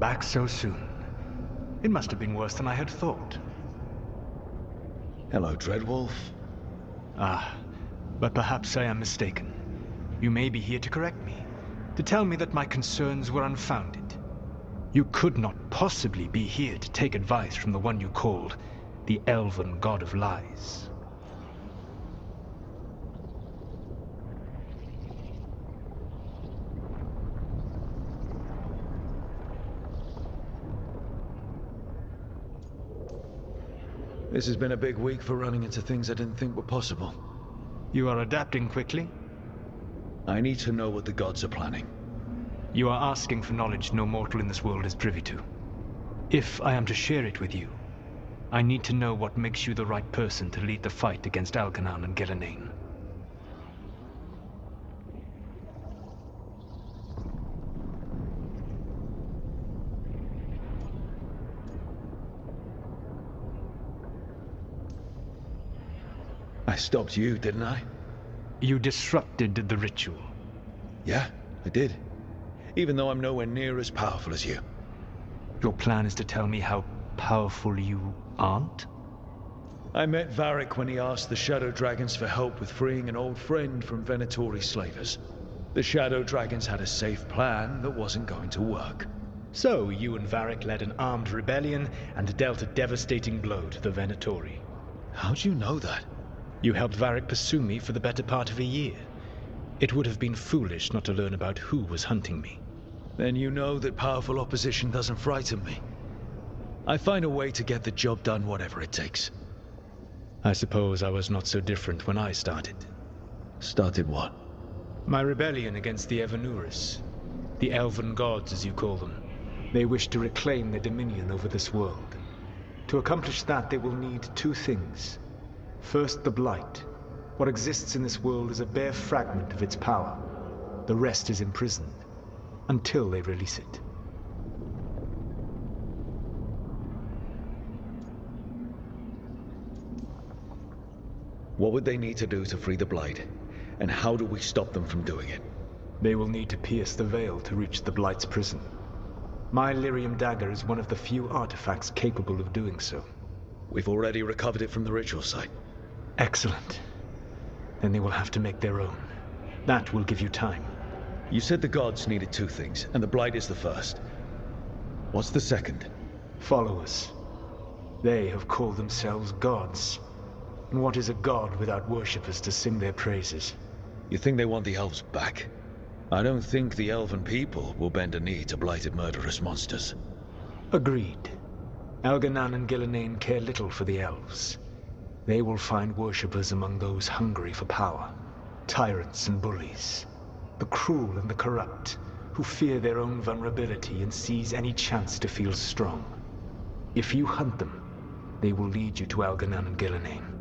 back so soon. It must have been worse than I had thought. Hello, Dreadwolf. Ah, but perhaps I am mistaken. You may be here to correct me, to tell me that my concerns were unfounded. You could not possibly be here to take advice from the one you called the Elven God of Lies. This has been a big week for running into things I didn't think were possible. You are adapting quickly? I need to know what the gods are planning. You are asking for knowledge no mortal in this world is privy to. If I am to share it with you, I need to know what makes you the right person to lead the fight against Algernon and Gillenane. I stopped you, didn't I? You disrupted the ritual. Yeah, I did. Even though I'm nowhere near as powerful as you. Your plan is to tell me how powerful you aren't? I met Varric when he asked the Shadow Dragons for help with freeing an old friend from Venatori slavers. The Shadow Dragons had a safe plan that wasn't going to work. So you and Varric led an armed rebellion and dealt a devastating blow to the Venatori. How'd you know that? You helped Varric pursue me for the better part of a year. It would have been foolish not to learn about who was hunting me. Then you know that powerful opposition doesn't frighten me. I find a way to get the job done whatever it takes. I suppose I was not so different when I started. Started what? My rebellion against the Evanuris. The Elven Gods, as you call them. They wish to reclaim their dominion over this world. To accomplish that, they will need two things. First, the Blight. What exists in this world is a bare fragment of its power. The rest is imprisoned, until they release it. What would they need to do to free the Blight? And how do we stop them from doing it? They will need to pierce the veil to reach the Blight's prison. My Lyrium dagger is one of the few artifacts capable of doing so. We've already recovered it from the ritual site. Excellent. Then they will have to make their own. That will give you time. You said the gods needed two things, and the Blight is the first. What's the second? Followers. They have called themselves gods. And what is a god without worshippers to sing their praises? You think they want the elves back? I don't think the elven people will bend a knee to blighted murderous monsters. Agreed. Algernon and Gillenane care little for the elves. They will find worshippers among those hungry for power. Tyrants and bullies. The cruel and the corrupt, who fear their own vulnerability and seize any chance to feel strong. If you hunt them, they will lead you to Algernon and Gillenane.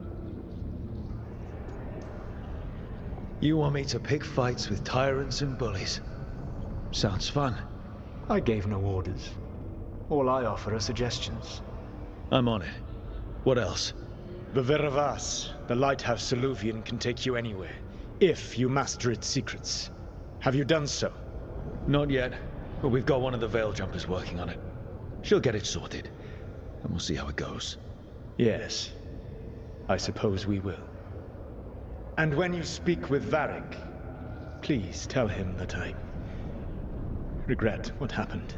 You want me to pick fights with tyrants and bullies? Sounds fun. I gave no orders. All I offer are suggestions. I'm on it. What else? The Veravas, the lighthouse Soluvian, can take you anywhere, if you master its secrets. Have you done so? Not yet, but we've got one of the Veil Jumpers working on it. She'll get it sorted, and we'll see how it goes. Yes, I suppose we will. And when you speak with Varric, please tell him that I regret what happened.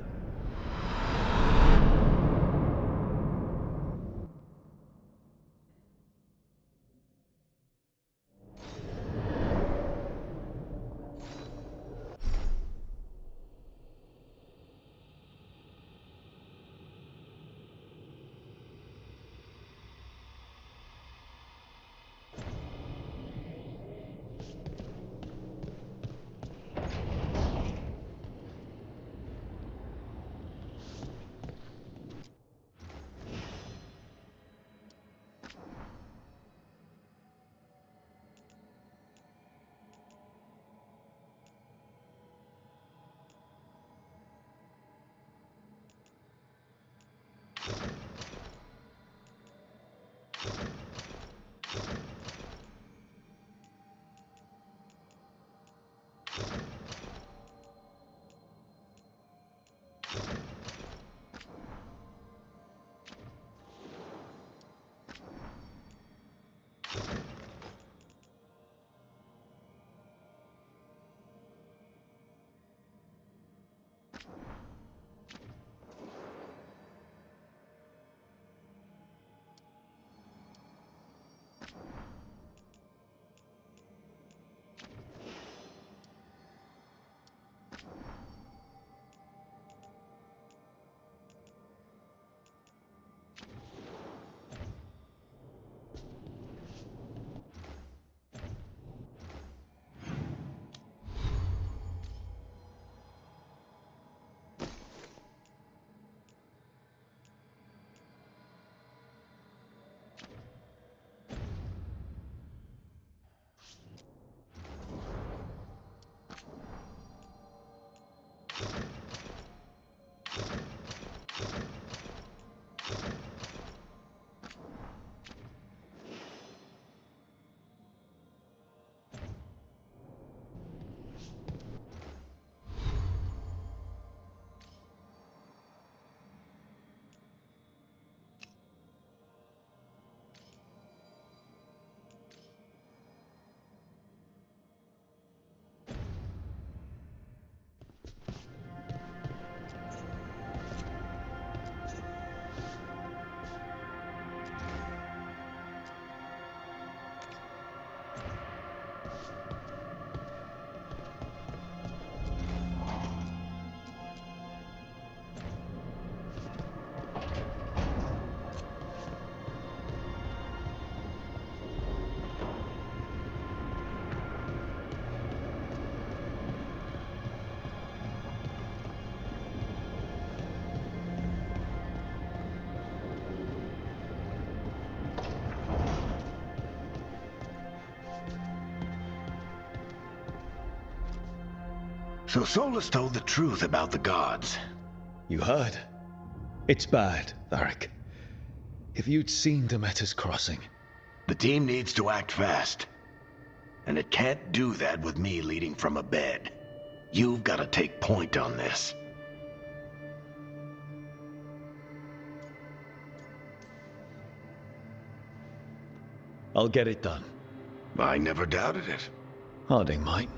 So Solus told the truth about the gods. You heard? It's bad, Varric. If you'd seen Demeter's crossing... The team needs to act fast. And it can't do that with me leading from a bed. You've got to take point on this. I'll get it done. I never doubted it. Harding might.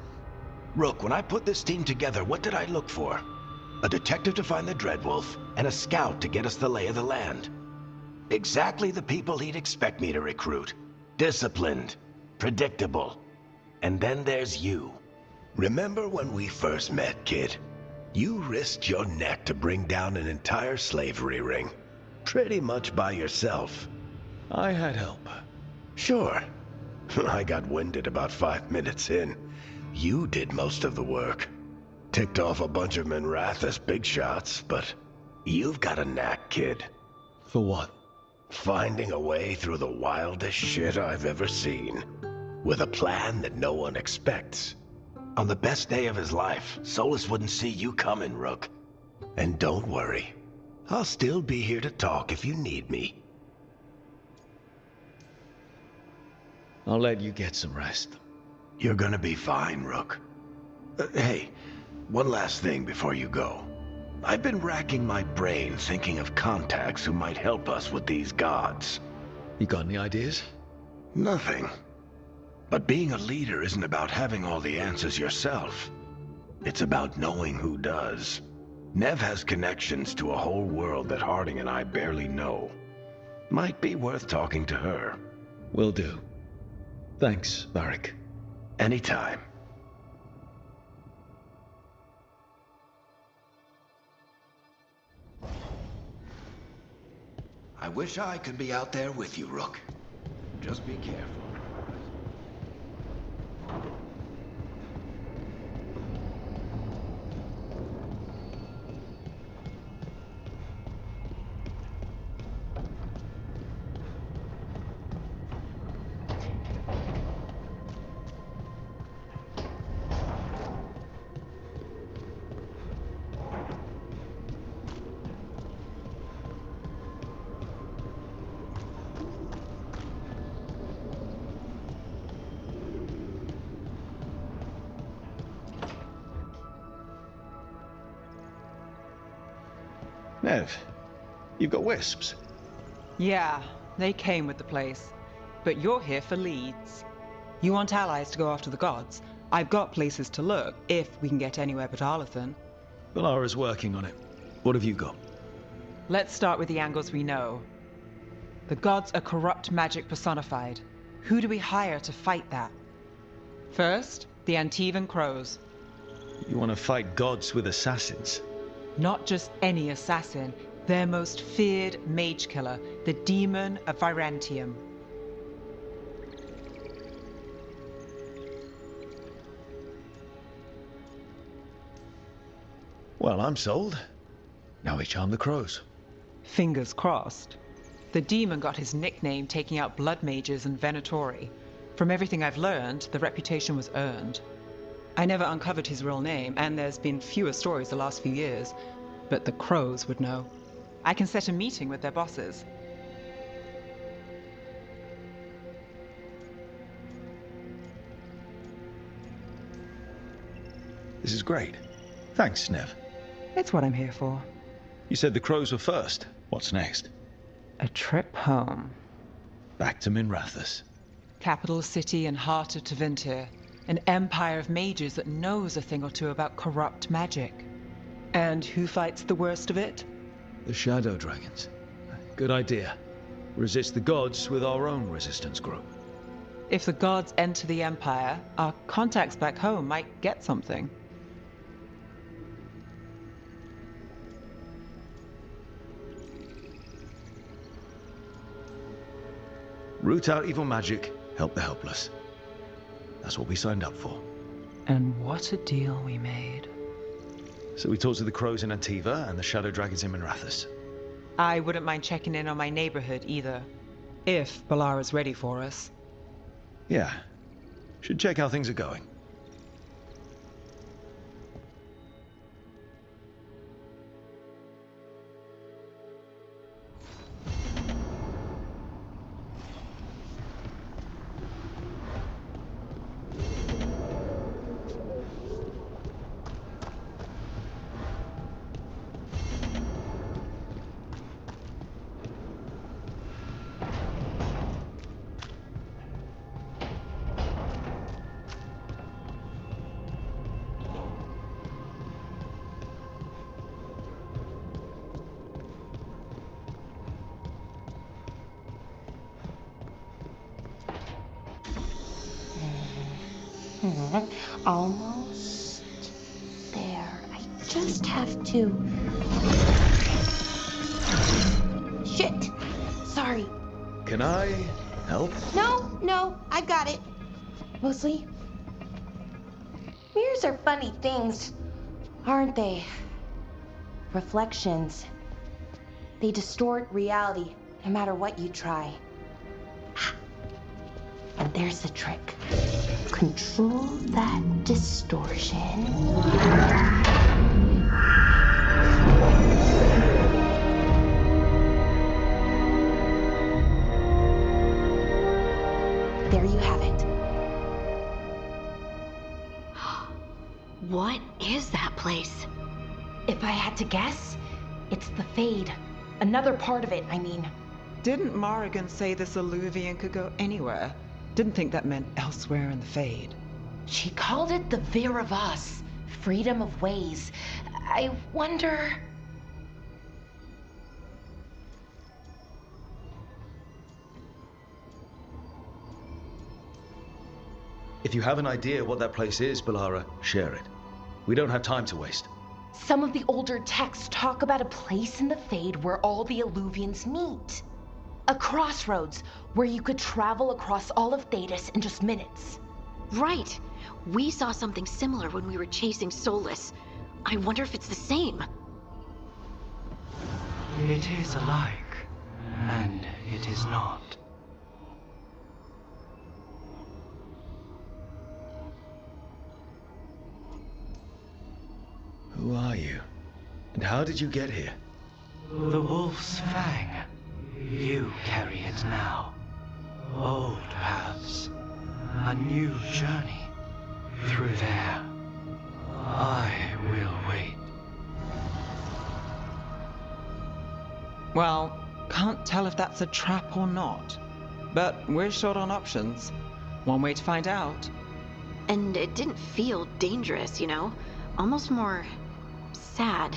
Rook, when I put this team together, what did I look for? A detective to find the Dreadwolf, and a scout to get us the lay of the land. Exactly the people he'd expect me to recruit. Disciplined, predictable. And then there's you. Remember when we first met, kid? You risked your neck to bring down an entire slavery ring. Pretty much by yourself. I had help. Sure. I got winded about 5 minutes in. You did most of the work. Ticked off a bunch of Minrathous big shots, but you've got a knack, kid. For what? Finding a way through the wildest shit I've ever seen. With a plan that no one expects. On the best day of his life, Solus wouldn't see you coming, Rook. And don't worry. I'll still be here to talk if you need me. I'll let you get some rest. You're gonna be fine, Rook. Hey, one last thing before you go. I've been racking my brain thinking of contacts who might help us with these gods. You got any ideas? Nothing. But being a leader isn't about having all the answers yourself. It's about knowing who does. Nev has connections to a whole world that Harding and I barely know. Might be worth talking to her. Will do. Thanks, Varric. Anytime. I wish I could be out there with you, Rook. Just be careful. Nev, you've got wisps. Yeah, they came with the place. But you're here for leads. You want allies to go after the gods? I've got places to look, if we can get anywhere but Arlathan. Valara's working on it. What have you got? Let's start with the angles we know. The gods are corrupt magic personified. Who do we hire to fight that? First, the Antivan Crows. You want to fight gods with assassins? Not just any assassin, their most feared mage killer, the Demon of Virantium. Well, I'm sold. Now we charm the crows. Fingers crossed. The demon got his nickname taking out blood mages and Venatori. From everything I've learned, the reputation was earned. I never uncovered his real name, and there's been fewer stories the last few years. But the Crows would know. I can set a meeting with their bosses. This is great. Thanks, Snev. It's what I'm here for. You said the Crows were first. What's next? A trip home. Back to Minrathous. Capital city and heart of Tevinter. An empire of mages that knows a thing or two about corrupt magic. And who fights the worst of it? The Shadow Dragons. Good idea. Resist the gods with our own resistance group. If the gods enter the Empire, our contacts back home might get something. Root out evil magic, help the helpless. That's what we signed up for. And what a deal we made. So we talked to the Crows in Antiva and the Shadow Dragons in Minrathous. I wouldn't mind checking in on my neighborhood either. If Balara's ready for us. Yeah. Should check how things are going. Almost there. I just have to... Shit! Sorry. Can I help? No, I've got it. Mostly. Mirrors are funny things, aren't they? Reflections. They distort reality, no matter what you try. And there's the trick. Control that distortion. There you have it. What is that place? If I had to guess, it's the Fade. Another part of it, I mean. Didn't Morrigan say this Illuvian could go anywhere? Didn't think that meant elsewhere in the Fade. She called it the Vir of Us, freedom of ways. I wonder... If you have an idea what that place is, Balara, share it. We don't have time to waste. Some of the older texts talk about a place in the Fade where all the Illuvians meet. A crossroads where you could travel across all of Thedas in just minutes. Right. We saw something similar when we were chasing Solus. I wonder if it's the same. It is alike, and it is not. Who are you? And how did you get here? The Wolf's Fang. You carry it now. Old paths. A new journey. Through there. I will wait. Well, can't tell if that's a trap or not. But we're short on options. One way to find out. And it didn't feel dangerous, you know? Almost more... sad.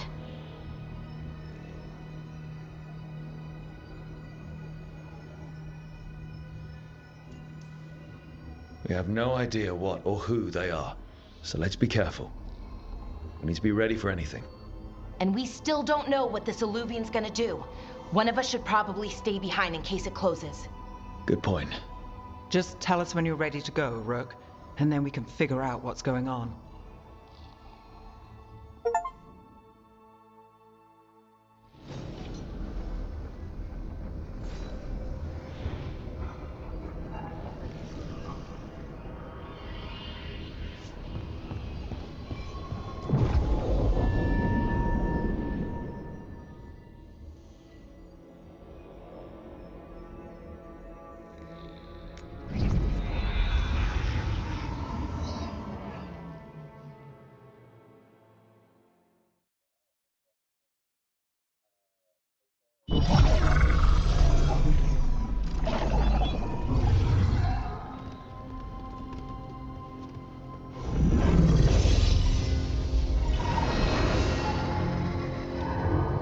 We have no idea what or who they are, so let's be careful. We need to be ready for anything. And we still don't know what this Illuvian's gonna do. One of us should probably stay behind in case it closes. Good point. Just tell us when you're ready to go, Rook, and then we can figure out what's going on.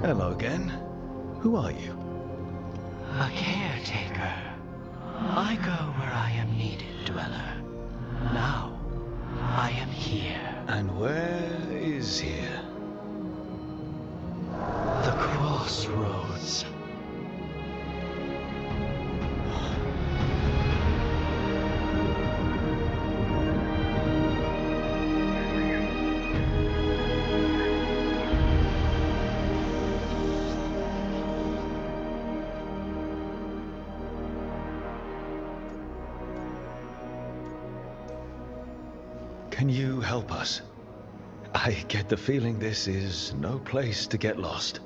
Hello again. Who are you? A caretaker. I go where I am needed, Dweller. Now, I am here. And where is here? The Crossroads. Can you help us? I get the feeling this is no place to get lost.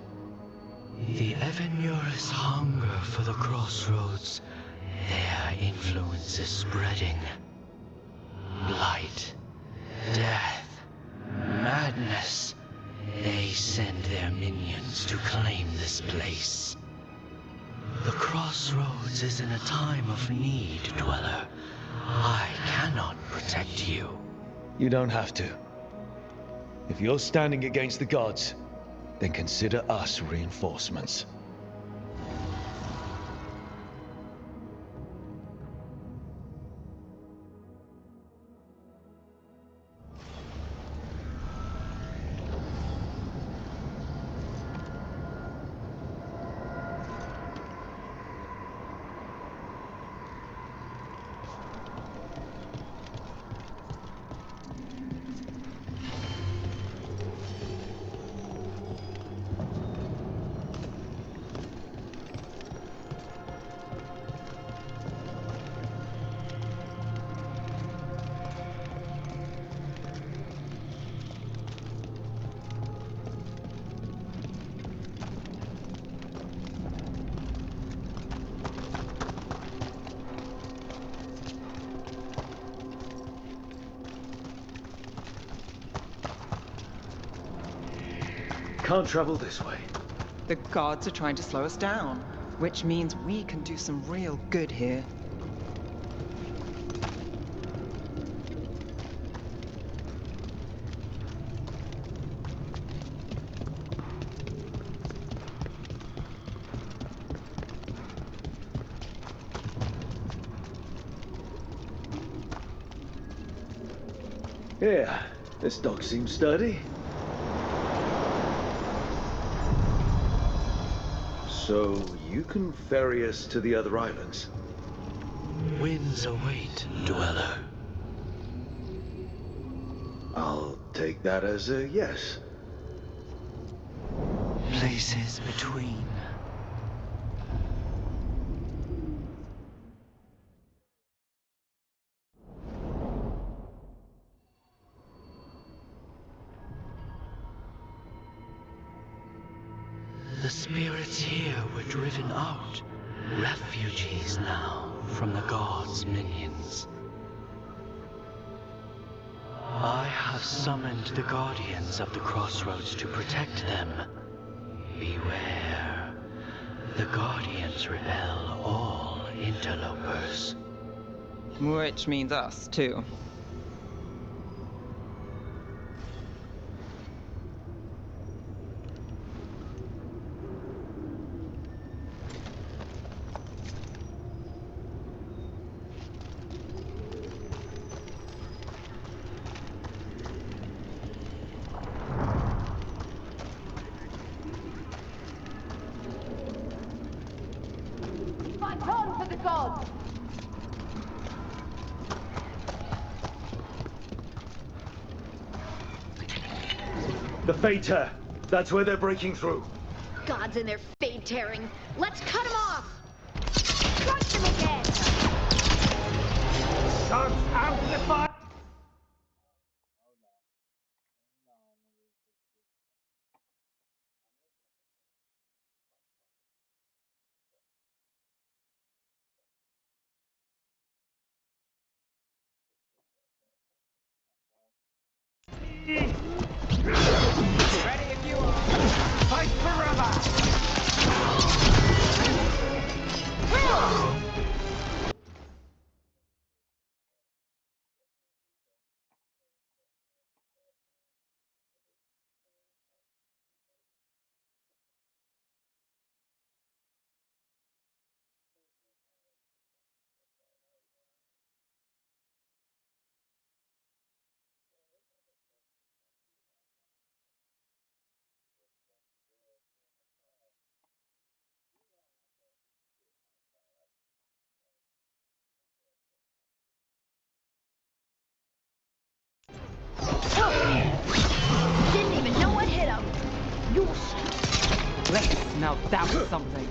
The Evenurus hunger for the Crossroads. Their influence is spreading. Blight, death, madness. They send their minions to claim this place. The Crossroads is in a time of need, Dweller. I cannot protect you. You don't have to. If you're standing against the gods, then consider us reinforcements. Can't travel this way. The gods are trying to slow us down, which means we can do some real good here. Yeah, this dog seems sturdy. So, you can ferry us to the other islands? Winds await, Dweller. I'll take that as a yes. Places between. The spirits here were driven out, refugees now from the gods' minions. I have summoned the guardians of the Crossroads to protect them. Beware. The guardians repel all interlopers. Which means us, too. Fight on for the gods! The Fater! That's where they're breaking through. Gods and their fade tearing. Let's cut them off! Crush them again! Sons amplified! Ready if you are. Fight forever! Didn't even know what hit him. Bless, now that was something.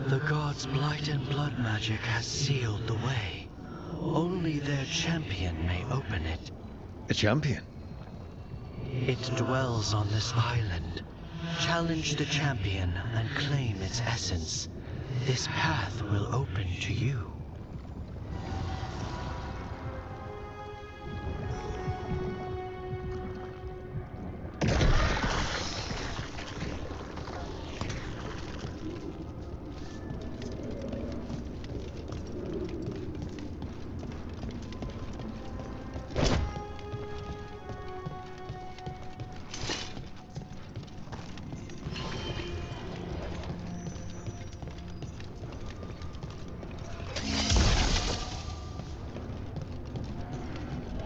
The gods' blight and blood magic has sealed the way. Only their champion may open it. A champion? It dwells on this island. Challenge the champion and claim its essence. This path will open to you.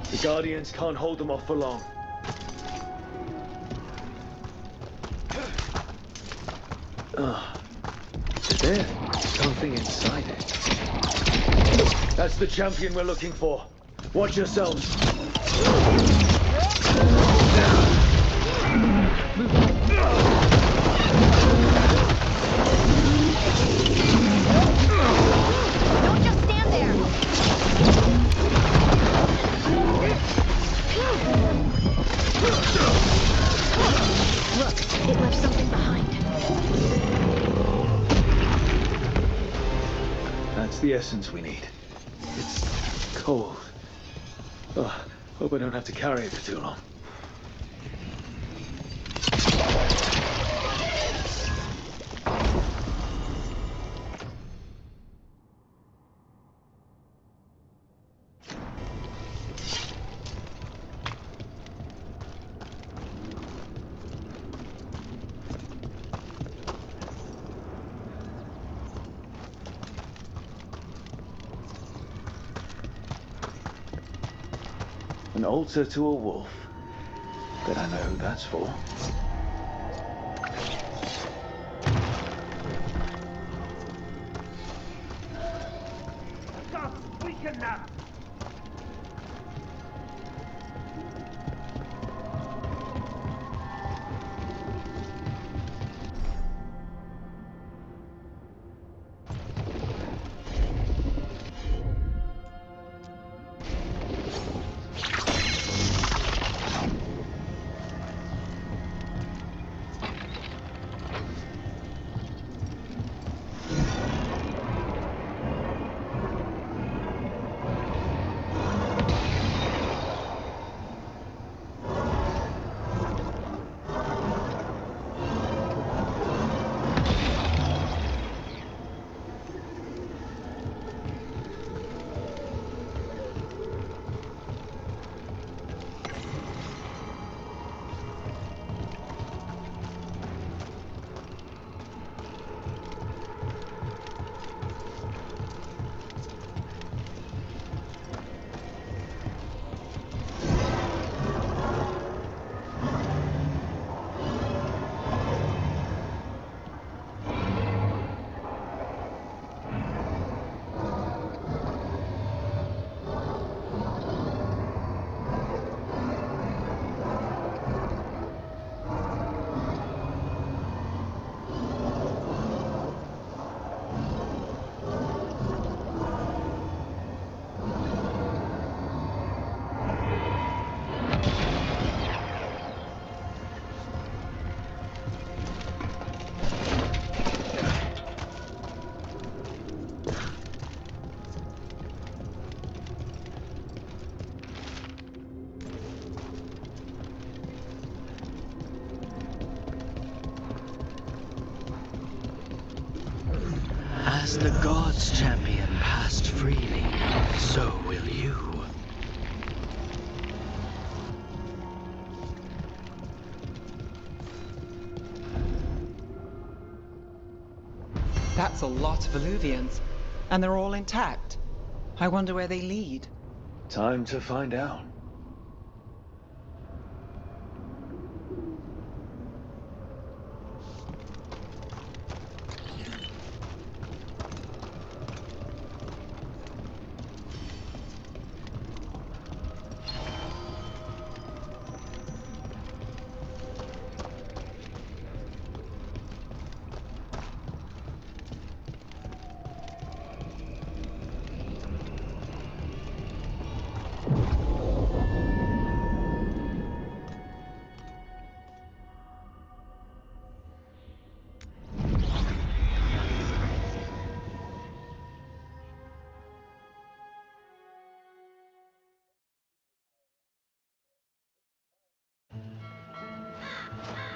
The Guardians can't hold them off for long. There's something inside it. That's the champion we're looking for. Watch yourselves. Don't just stand there. Look, it left something behind. That's the essence we need. It's cold. Oh, hope I don't have to carry it for too long. An altar to a wolf. Bet I know who that's for. Weaken them! As the gods' champion passed freely, so will you. That's a lot of Illuvians, and they're all intact. I wonder where they lead. Time to find out.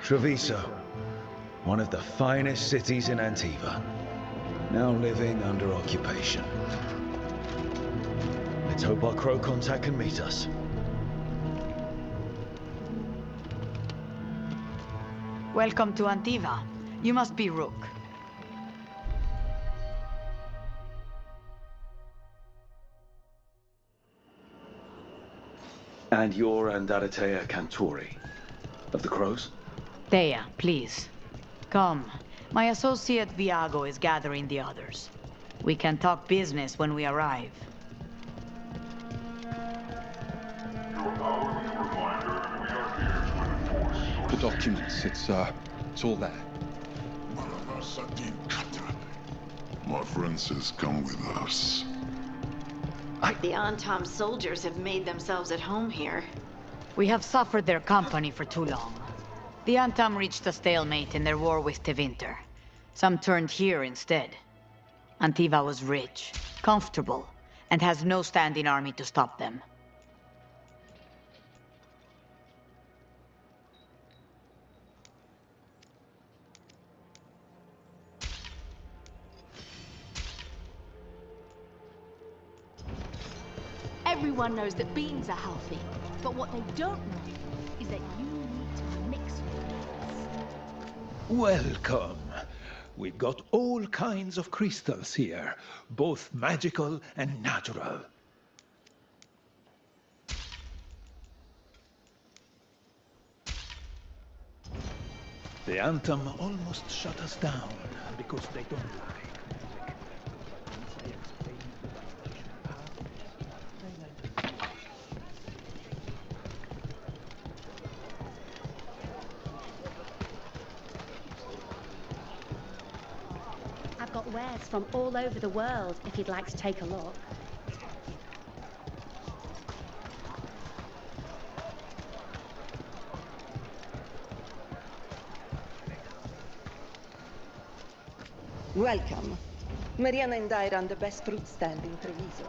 Treviso, one of the finest cities in Antiva, now living under occupation. Let's hope our crow contact can meet us. Welcome to Antiva. You must be Rook. And you're Andaratea Cantori, of the Crows? Thea, please. Come. My associate Viago is gathering the others. We can talk business when we arrive. The documents, it's all there. My friend says come with us. The Antam soldiers have made themselves at home here. We have suffered their company for too long. The Antam reached a stalemate in their war with Tevinter. Some turned here instead. Antiva was rich, comfortable, and has no standing army to stop them. Everyone knows that beans are healthy, but what they don't know is that you need to mix with Welcome. We've got all kinds of crystals here, both magical and natural. The Antam almost shut us down because they don't like music. Once I explain the vibration path, they let me. I've got wares from all over the world if you'd like to take a look. Welcome. Mariana and I run the best fruit stand in Treviso.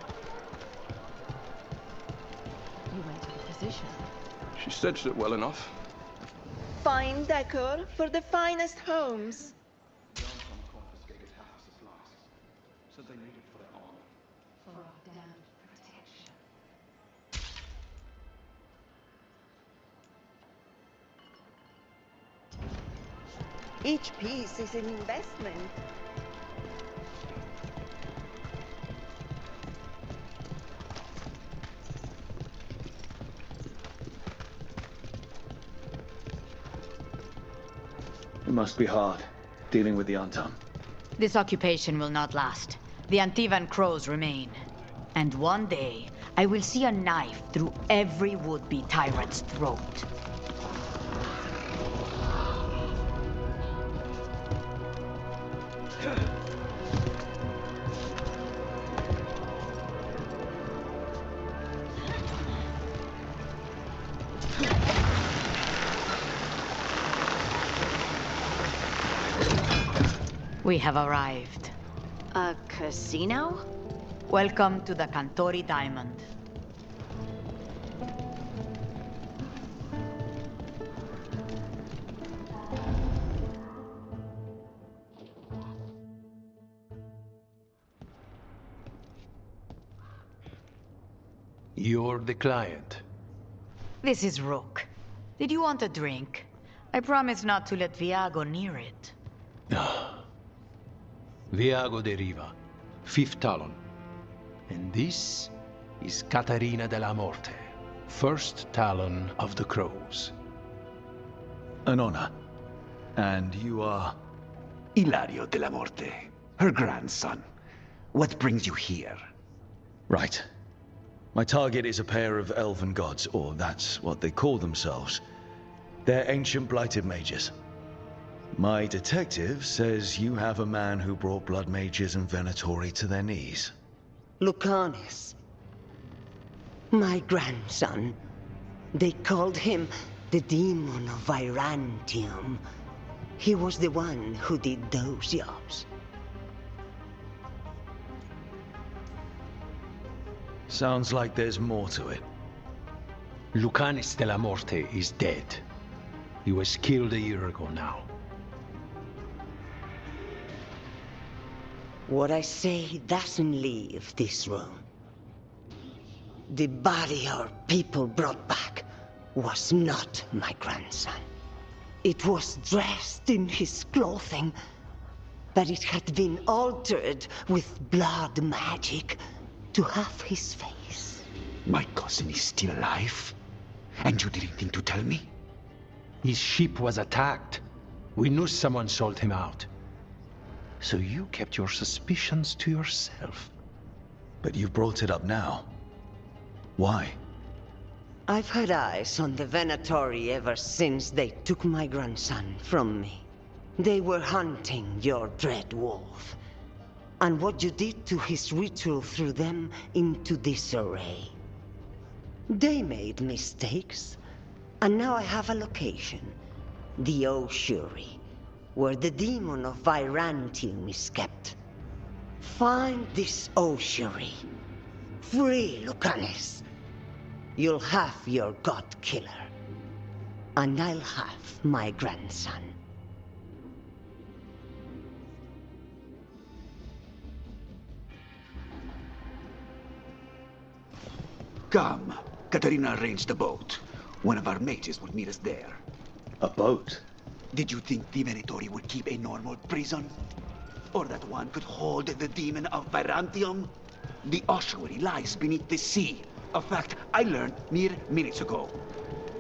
You went to the physician. She stitched it well enough. Fine decor for the finest homes. The Antam confiscated half the supplies. Said they needed for their army. For our damned protection. Each piece is an investment. It must be hard, dealing with the Antam. This occupation will not last. The Antivan crows remain. And one day, I will see a knife through every would-be tyrant's throat. We have arrived. A casino? Welcome to the Cantori Diamond. You're the client. This is Rook. Did you want a drink? I promise not to let Viago near it. Viago de Riva, 5th Talon. And this is Catarina de la Morte, 1st Talon of the Crows. An honor. And you are? Ilario de la Morte, her grandson. What brings you here? Right. My target is a pair of elven gods, or that's what they call themselves. They're ancient blighted mages. My detective says you have a man who brought blood mages and Venatori to their knees. Lucanus. My grandson. They called him the Demon of Virantium. He was the one who did those jobs. Sounds like there's more to it. Lucanus de la Morte is dead. He was killed a year ago now. What I say doesn't leave this room. The body our people brought back was not my grandson. It was dressed in his clothing, but it had been altered with blood magic to have his face. My cousin is still alive? And you didn't think to tell me? His ship was attacked. We knew someone sold him out. So you kept your suspicions to yourself. But you brought it up now. Why? I've had eyes on the Venatori ever since they took my grandson from me. They were hunting your dread wolf. And what you did to his ritual threw them into disarray. They made mistakes, and now I have a location. The Oshuri, where the demon of Virantium is kept. Find this Oshuri. Free Lucanus. You'll have your god killer. And I'll have my grandson. Come. Katarina arranged a boat. One of our mages will meet us there. A boat? Did you think the Venatori would keep a normal prison? Or that one could hold the demon of Virantium? The ossuary lies beneath the sea. A fact I learned mere minutes ago.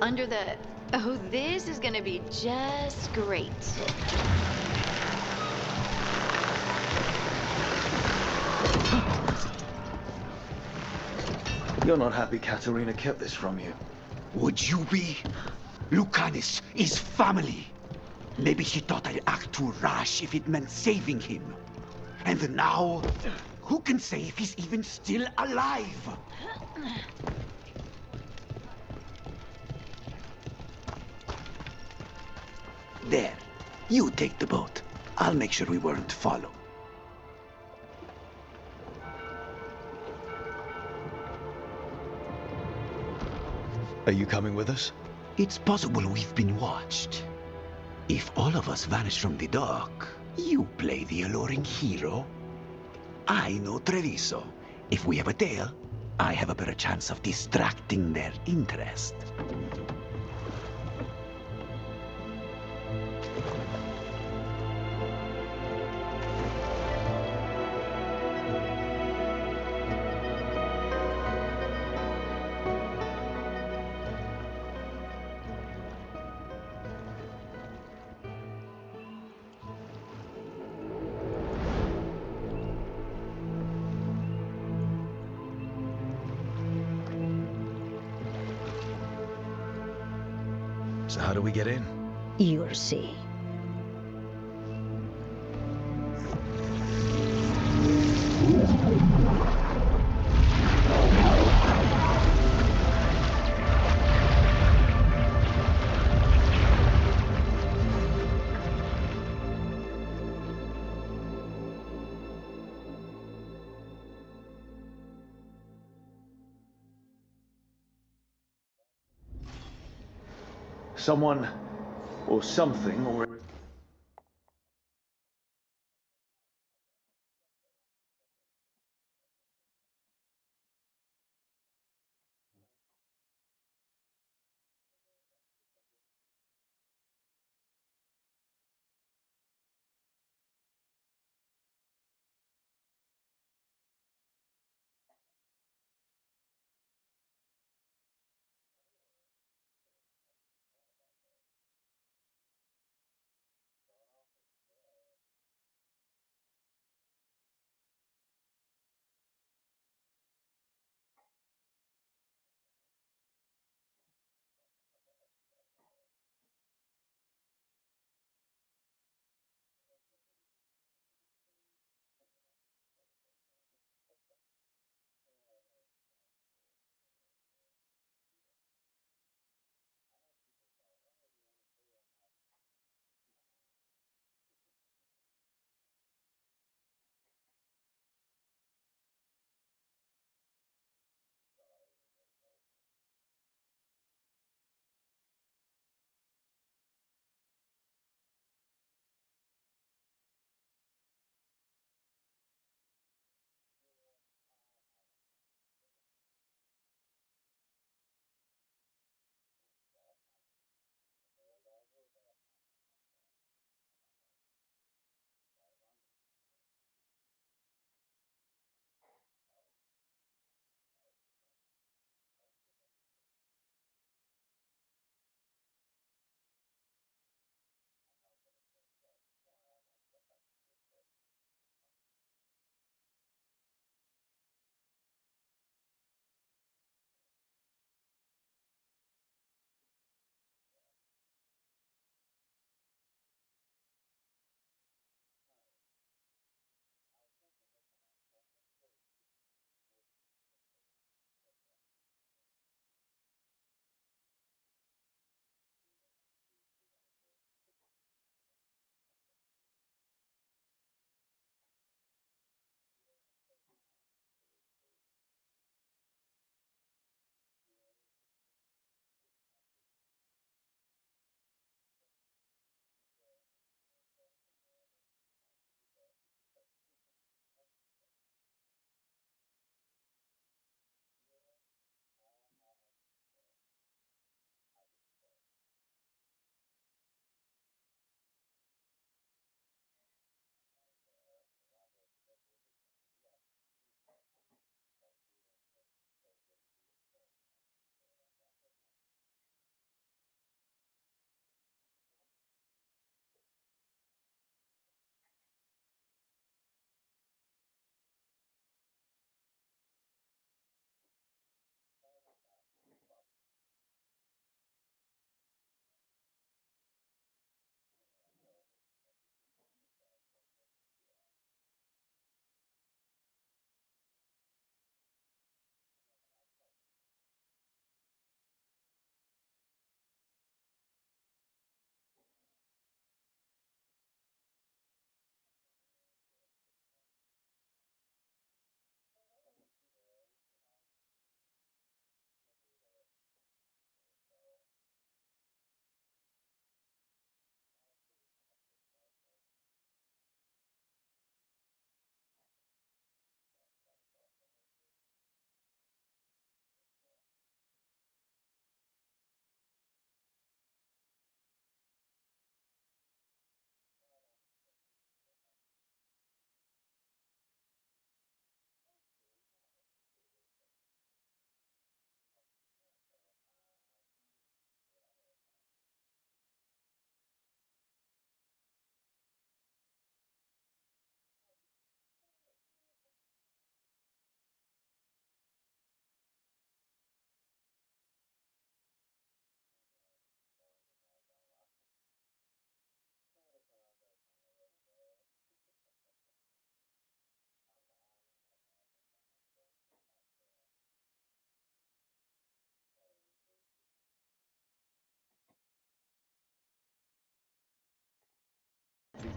Under the... Oh, this is gonna be just great. You're not happy Katarina kept this from you. Would you be? Lucanus is family. Maybe she thought I'd act too rash if it meant saving him. And now, who can say if he's even still alive? There. You take the boat. I'll make sure we weren't followed. Are you coming with us? It's possible we've been watched. If all of us vanish from the dock, you play the alluring hero. I know Treviso. If we have a tail, I have a better chance of distracting their interest. So how do we get in? You'll see. Someone or something or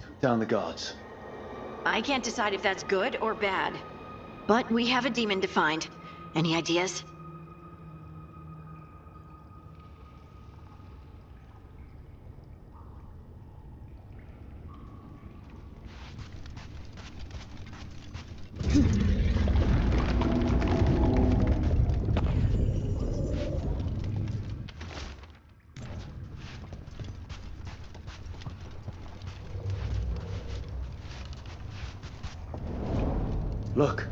took down the guards. I can't decide if that's good or bad. But we have a demon to find. Any ideas? Look.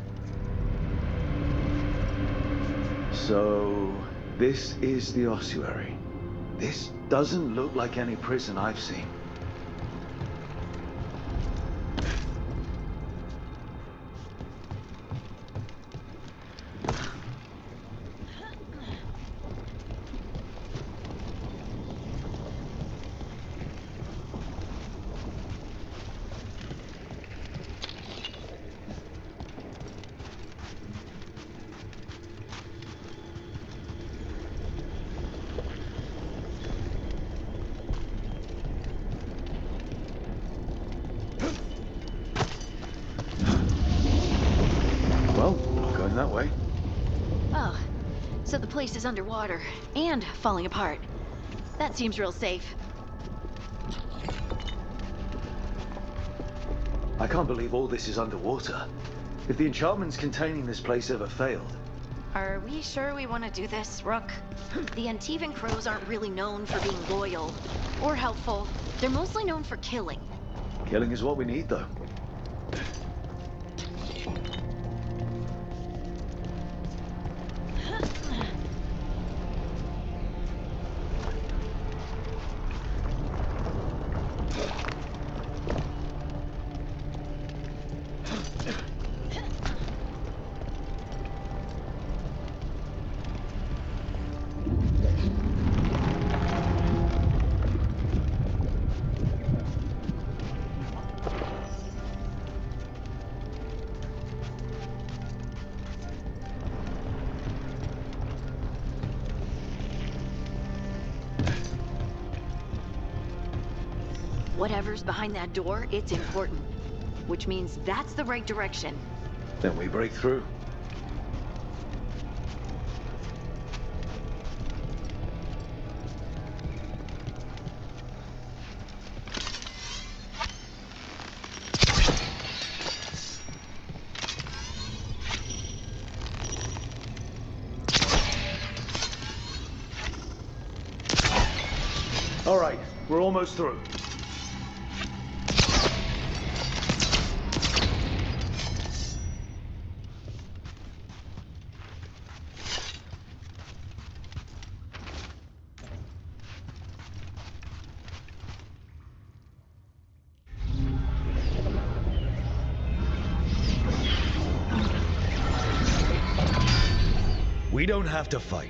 So, this is the ossuary. This doesn't look like any prison I've seen. That way. Oh, so the place is underwater and falling apart. That seems real safe. I can't believe all this is underwater. If the enchantments containing this place ever failed. Are we sure we want to do this, Rook? The Antivan Crows aren't really known for being loyal or helpful. They're mostly known for killing. Killing is what we need, though. Whatever's behind that door, it's important. Which means that's the right direction. Then we break through. All right, we're almost through. We don't have to fight.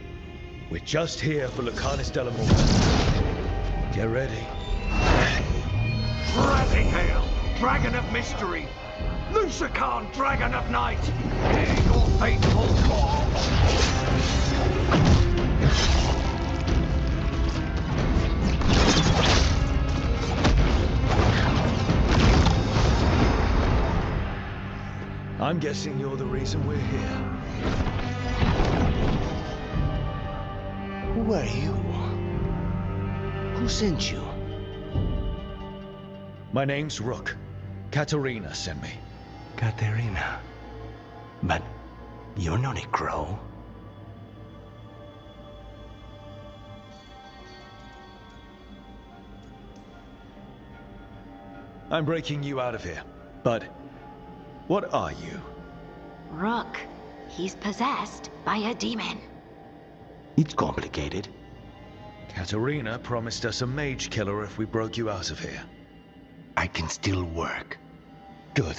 We're just here for Lucanus de la Morte. Get ready. Rising Hail, Dragon of Mystery! Lucican, Dragon of Night! Hear your faithful call! I'm guessing you're the reason we're here. Who are you? Who sent you? My name's Rook. Katerina sent me. Katerina? But you're not a crow. I'm breaking you out of here. But what are you? Rook. He's possessed by a demon. It's complicated. Katerina promised us a mage killer if we broke you out of here. I can still work. Good.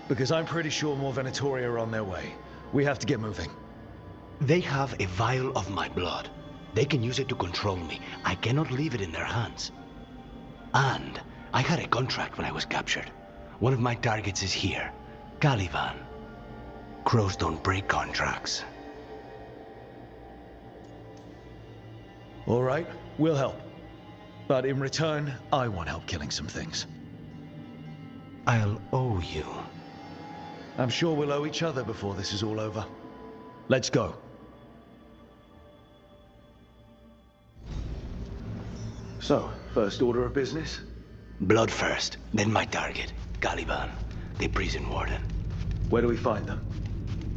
Because I'm pretty sure more Venatori are on their way. We have to get moving. They have a vial of my blood. They can use it to control me. I cannot leave it in their hands. And I had a contract when I was captured. One of my targets is here. Caliban. Crows don't break contracts. All right, we'll help. But in return, I want help killing some things. I'll owe you. I'm sure we'll owe each other before this is all over. Let's go. So, first order of business? Blood first, then my target, Caliban, the prison warden. Where do we find them?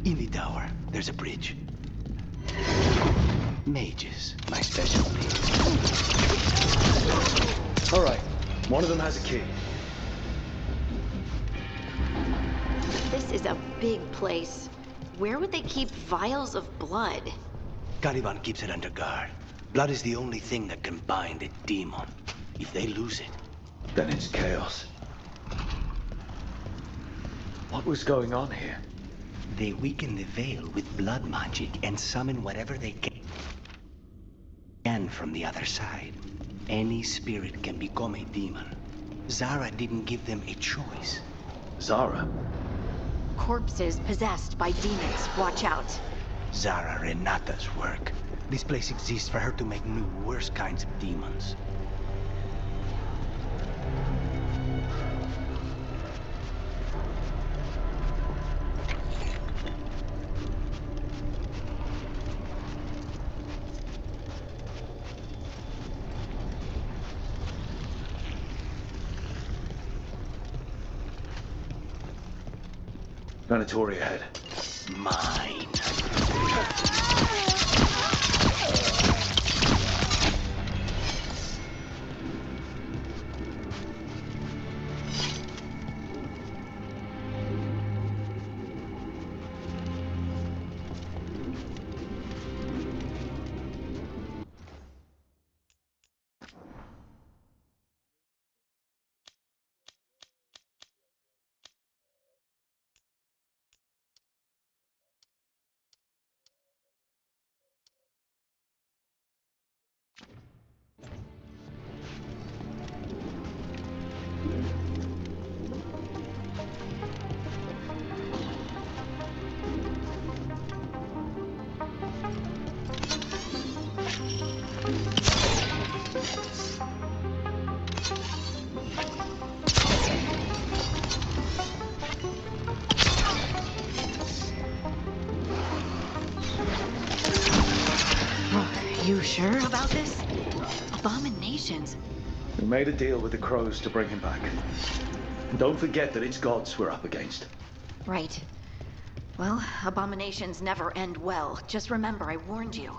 In the tower, there's a bridge. Mages, my specialty. All right, one of them has a key. This is a big place. Where would they keep vials of blood? Caliban keeps it under guard. Blood is the only thing that can bind a demon. If they lose it, then it's chaos. What was going on here? They weaken the veil with blood magic and summon whatever they can from the other side. Any spirit can become a demon. Zara didn't give them a choice. Zara? Corpses possessed by demons. Watch out. Zara Renata's work. This place exists for her to make new, worse kinds of demons. Venatori ahead. Mine. You sure about this? Abominations. We made a deal with the crows to bring him back. And don't forget that it's gods we're up against. Right. Well, abominations never end well. Just remember, I warned you.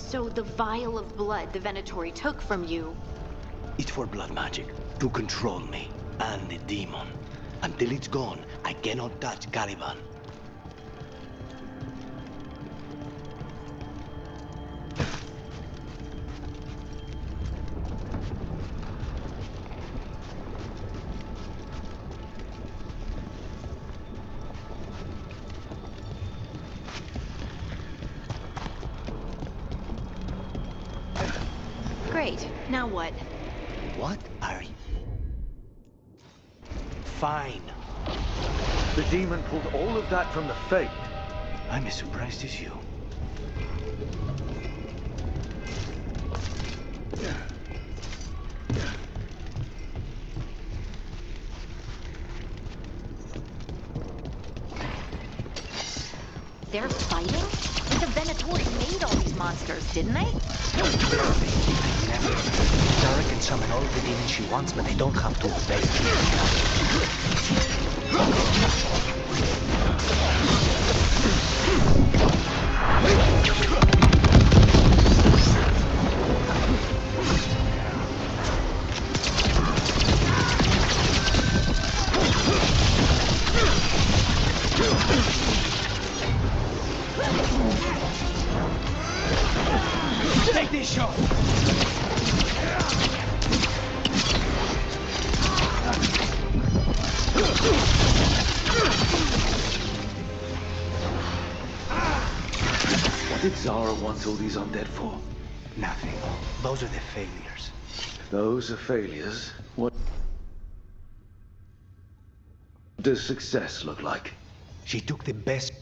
So the vial of blood the Venatori took from you... It's for blood magic, to control me, and the demon. Until it's gone, I cannot touch Caliban. Great. Now what? What are you? Fine. The demon pulled all of that from the Fade. I'm as surprised as you. They're fighting? The Venatori made all these monsters, didn't they? Never. Zara can summon all the demons she wants, but they don't have to obey. Take this shot! What did Zara want all these undead for? Nothing. Those are the failures. If those are failures, what does success look like? She took the best...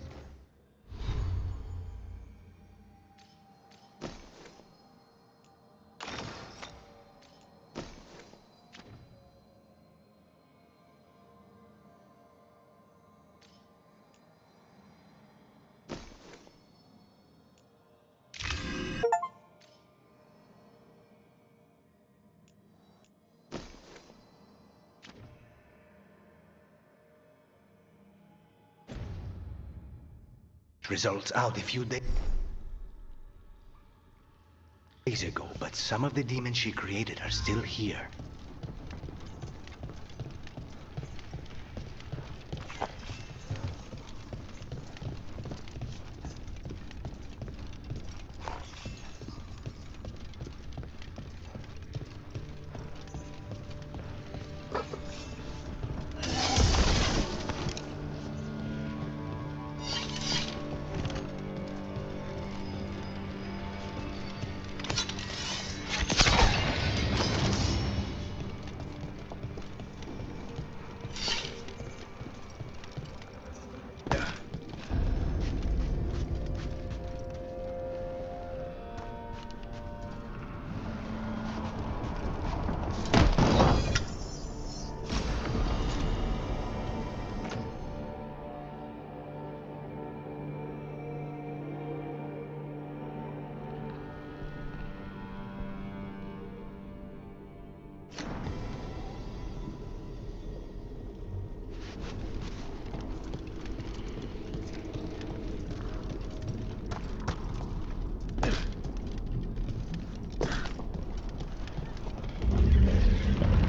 results out a few days ago, but some of the demons she created are still here.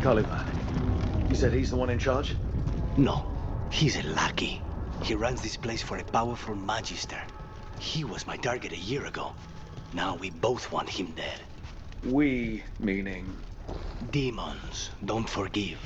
Caliban. You said he's the one in charge? No, he's a lackey. He runs this place for a powerful magister. He was my target a year ago. Now we both want him dead. We, meaning? Demons don't forgive.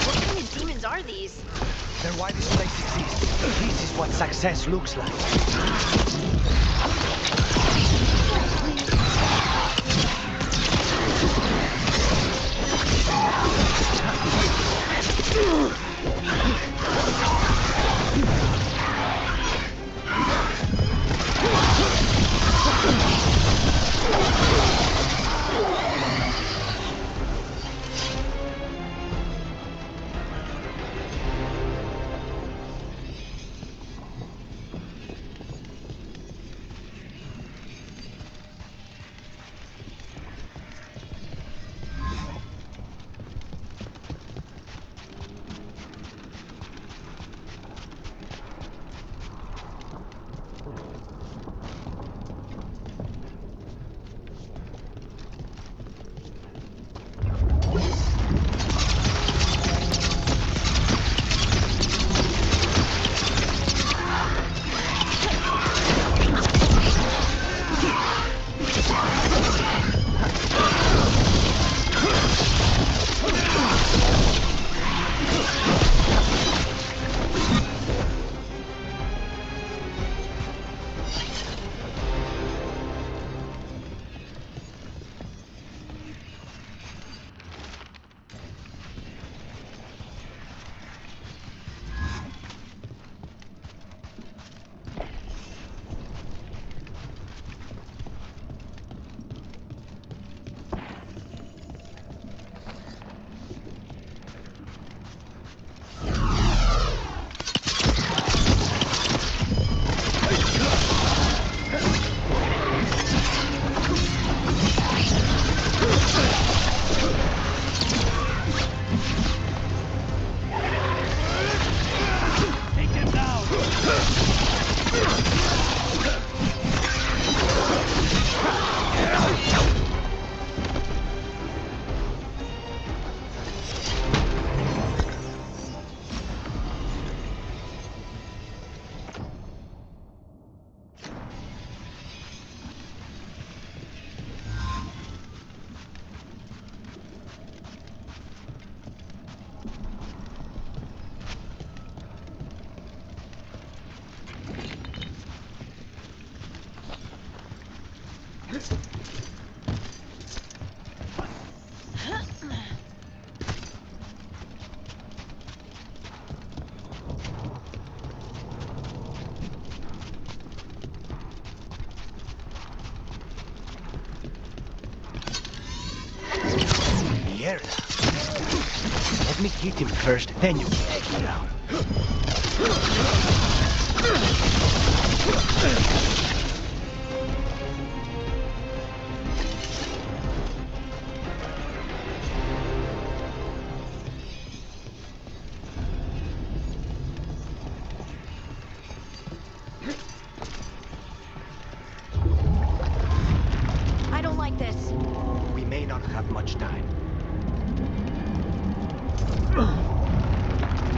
What kind of demons are these? They're why this place exists. This is what success looks like. Let me hit him first, then you can take him down. I don't like this. We may not have much time.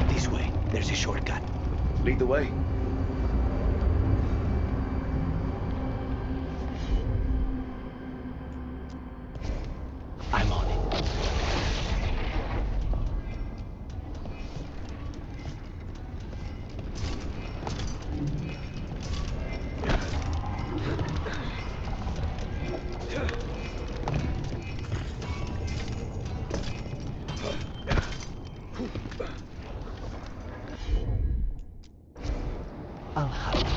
This way. There's a shortcut. Lead the way. I'm on it. I'll hide.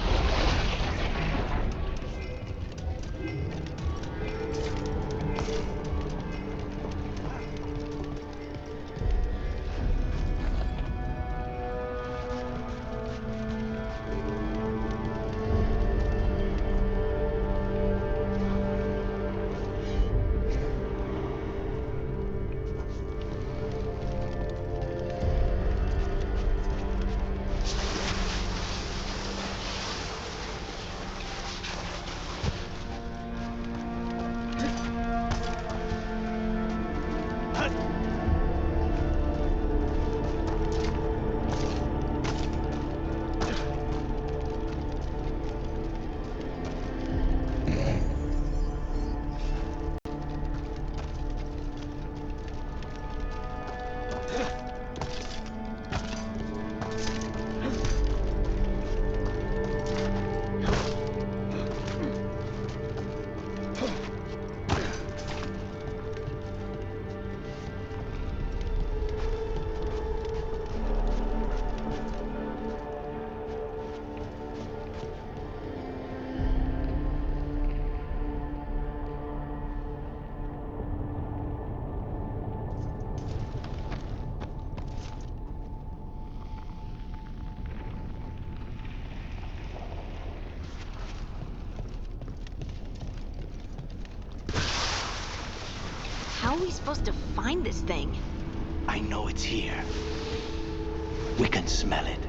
How are we supposed to find this thing? I know it's here. We can smell it.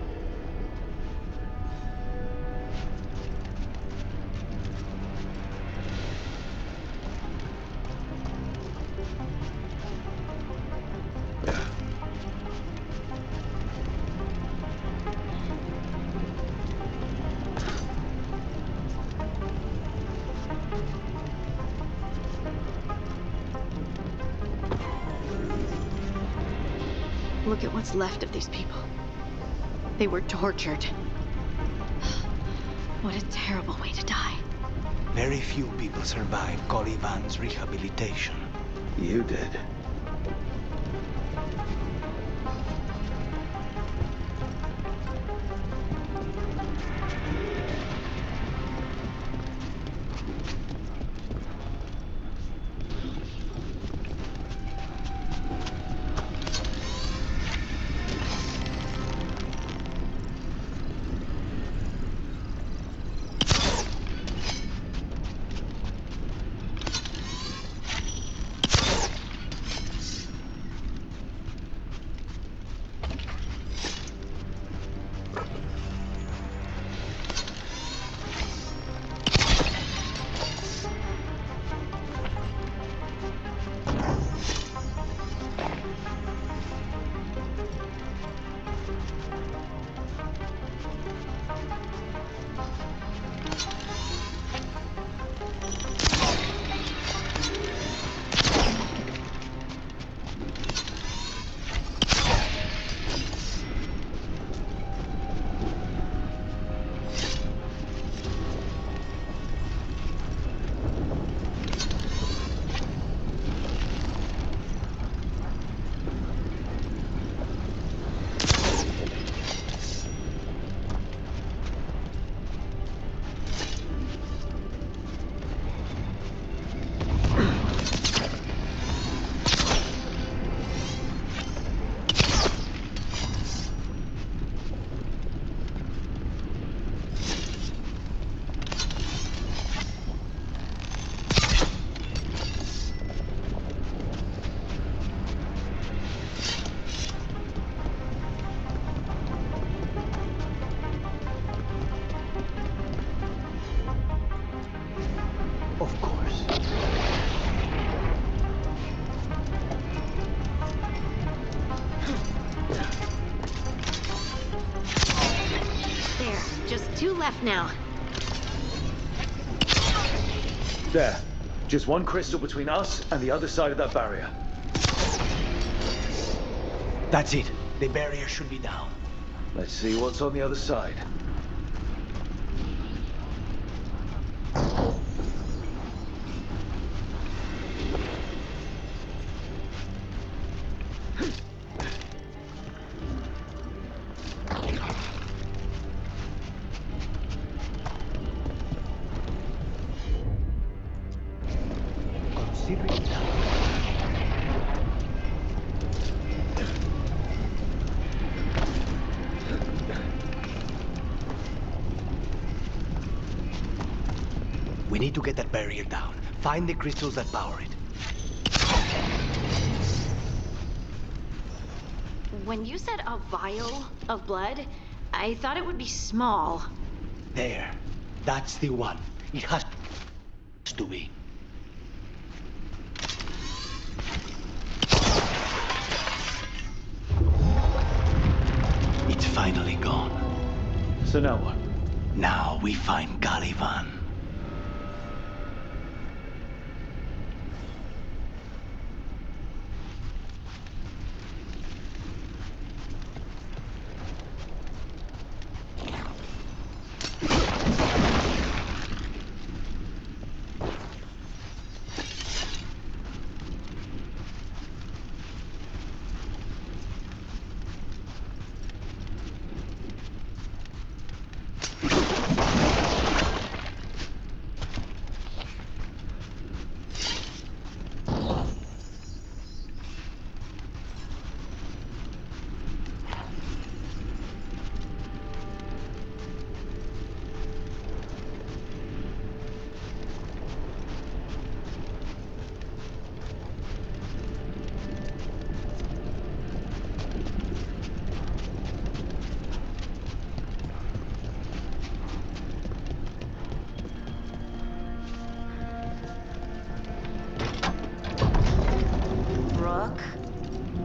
Look at what's left of these people. They were tortured. What a terrible way to die. Very few people survive Calivan's rehabilitation. You did. Of course. There, just 2 left now. There. Just one crystal between us and the other side of that barrier. That's it. The barrier should be down. Let's see what's on the other side. Consider it done. We need to get that barrier down. Find the crystals that power it. When you said a vial of blood, I thought it would be small. There. That's the one. It has to be. It's finally gone. So now what? Now we find Calivan.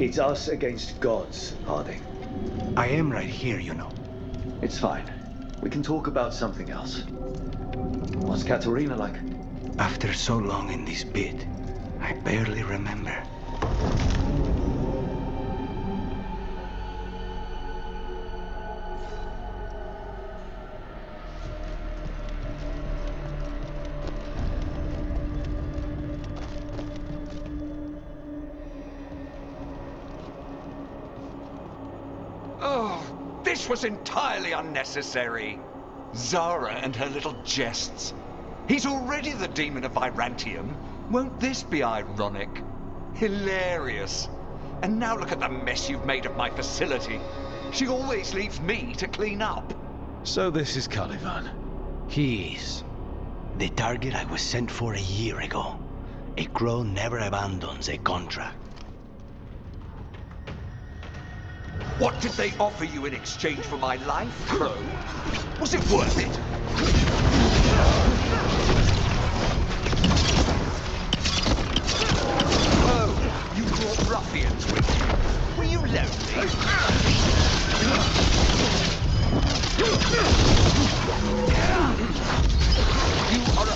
It's us against gods, Harding. I am right here, you know. It's fine. We can talk about something else. What's Katarina like? After so long in this pit, I barely remember. Oh, this was entirely unnecessary. Zara and her little jests. He's already the demon of Virantium. Won't this be ironic? Hilarious. And now look at the mess you've made of my facility. She always leaves me to clean up. So this is Caliban. He is. The target I was sent for a year ago. A crow never abandons a contract. What did they offer you in exchange for my life, Crow? Was it worth it? Oh, you brought ruffians with you. Were you lonely? You are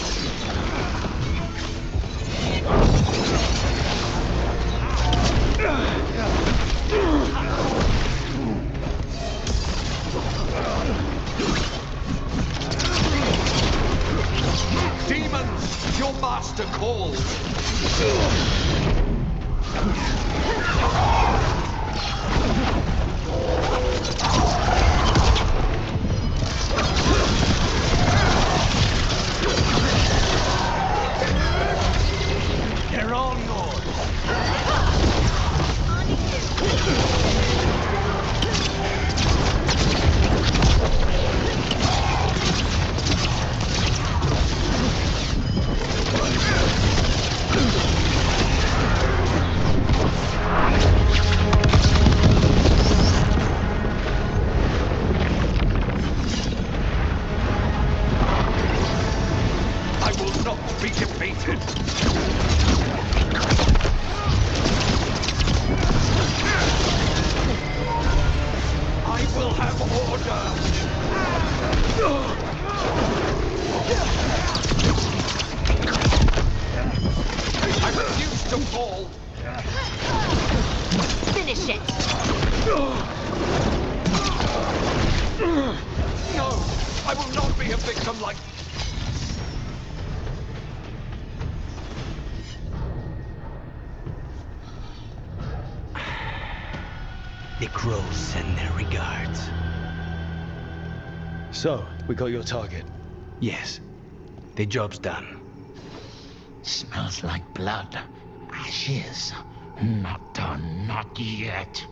Demons, your master calls. They're all yours. I will not be defeated. I will have order. I refuse to fall. Finish it! No, I will not be a victim like... The crows send their regards. So, we got your target. Yes. The job's done. Smells like blood. Ashes. Not done, not yet.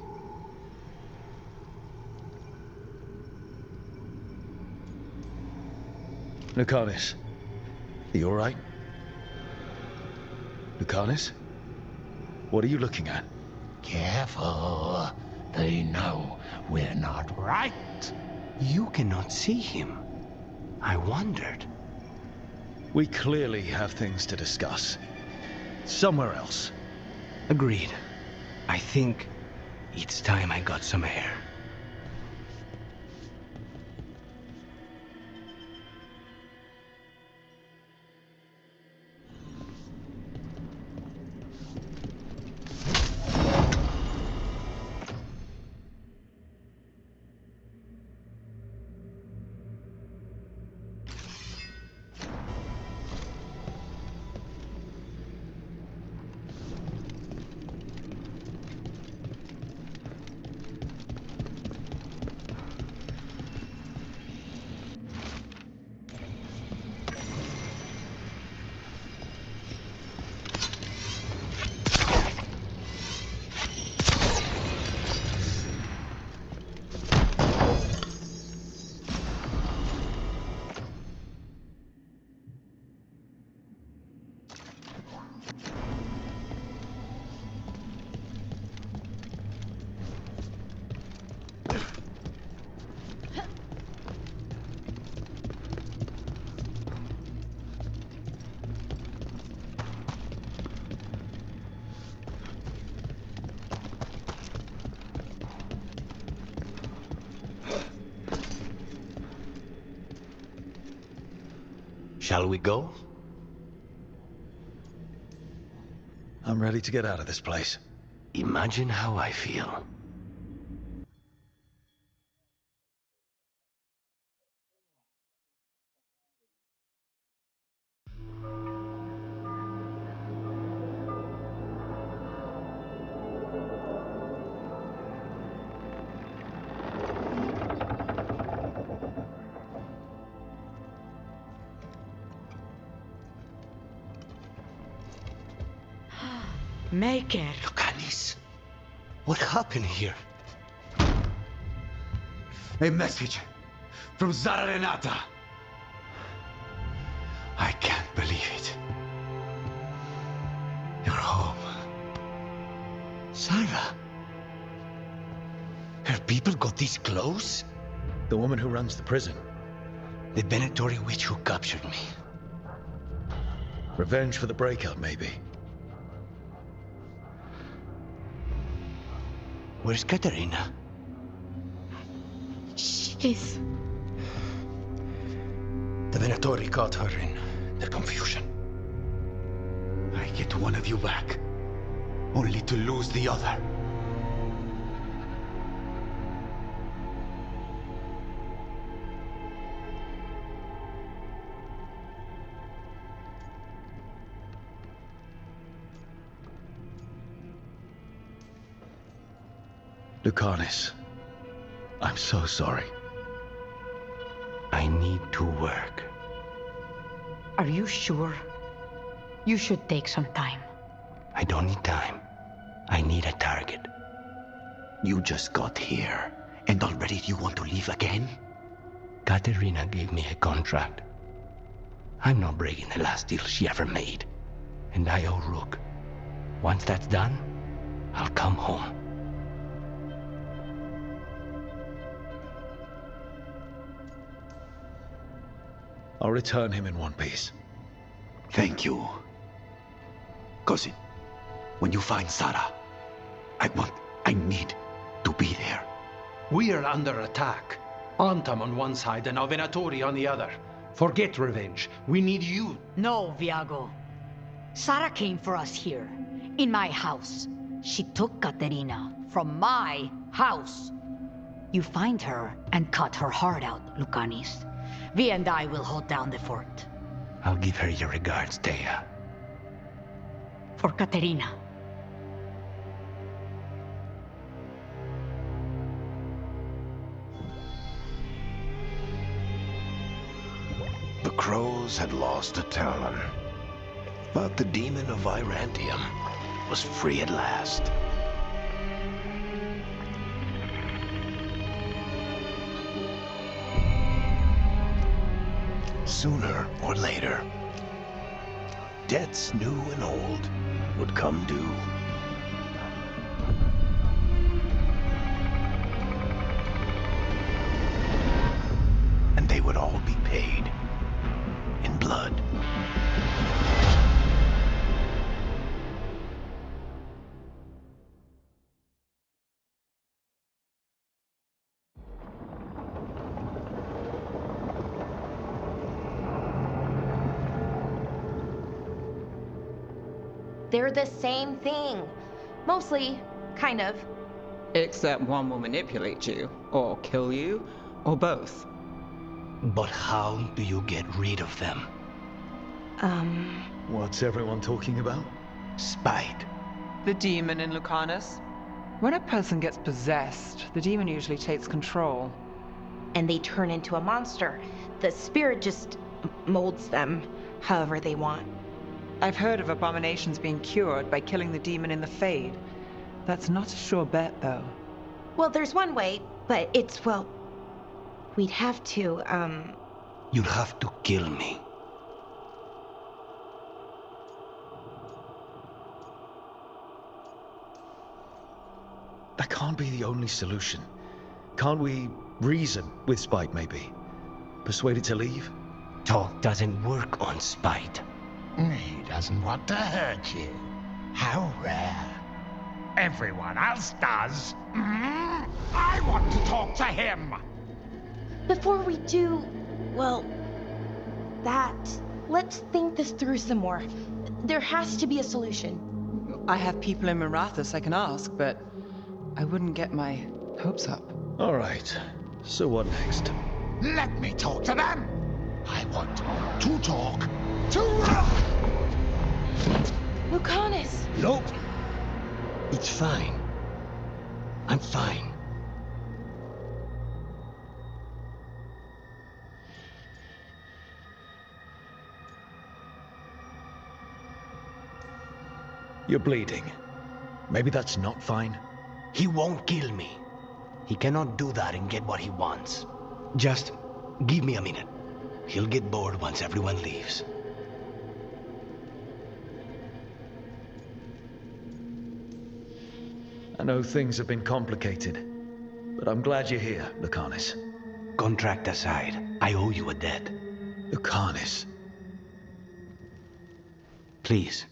Lucanus. Are you alright? Lucanus? What are you looking at? Careful. They know we're not right. You cannot see him. I wondered. We clearly have things to discuss. Somewhere else. Agreed. I think it's time I got some air. Shall we go? I'm ready to get out of this place. Imagine how I feel. Maker. Lucanis, what happened here? A message from Zara Renata. I can't believe it. You're home. Sarah? Her people got this close? The woman who runs the prison. The Venatori witch who captured me. Revenge for the breakup, maybe. Where's Katerina? She's... The Venatori caught her in their confusion. I get one of you back, only to lose the other. Lucanis, I'm so sorry. I need to work. Are you sure? You should take some time. I don't need time. I need a target. You just got here, and already you want to leave again? Katerina gave me a contract. I'm not breaking the last deal she ever made. And I owe Rook. Once that's done, I'll come home. I'll return him in one piece. Thank you. Cousin, when you find Sarah, I need to be there. We are under attack. Antam on one side and now Venatori on the other. Forget revenge. We need you. No, Viago. Sarah came for us here, in my house. She took Katerina from my house. You find her and cut her heart out, Lucanis. Vi and I will hold down the fort. I'll give her your regards, Thea. For Katerina. The crows had lost a Talon, but the demon of Irantium was free at last. Sooner or later, debts new and old would come due. And they would all be paid in blood. They're the same thing. Mostly, kind of. Except one will manipulate you, or kill you, or both. But how do you get rid of them? What's everyone talking about? Spite. The demon in Lucanus. When a person gets possessed, the demon usually takes control. And they turn into a monster. The spirit just molds them however they want. I've heard of abominations being cured by killing the demon in the Fade. That's not a sure bet, though. Well, there's one way, but it's, well... We'd have to, You'll have to kill me. That can't be the only solution. Can't we reason with Spite, maybe? Persuade it to leave? Talk doesn't work on Spite. He doesn't want to hurt you. How rare. Everyone else does. I want to talk to him. Before we do, well, that... Let's think this through some more. There has to be a solution. I have people in Marathas I can ask, but I wouldn't get my hopes up. All right. So what next? Let me talk to them! I want to talk to... Lucanus! Nope. It's fine. I'm fine. You're bleeding. Maybe that's not fine. He won't kill me. He cannot do that and get what he wants. Just give me a minute. He'll get bored once everyone leaves. I know things have been complicated, but I'm glad you're here, Lucanus. Contract aside, I owe you a debt. Lucanus. Please.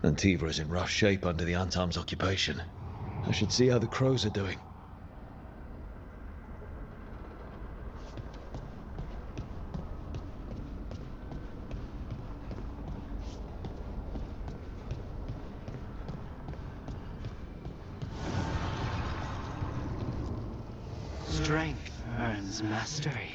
Antiva is in rough shape under the Antam's occupation. I should see how the crows are doing. Strength earns mastery.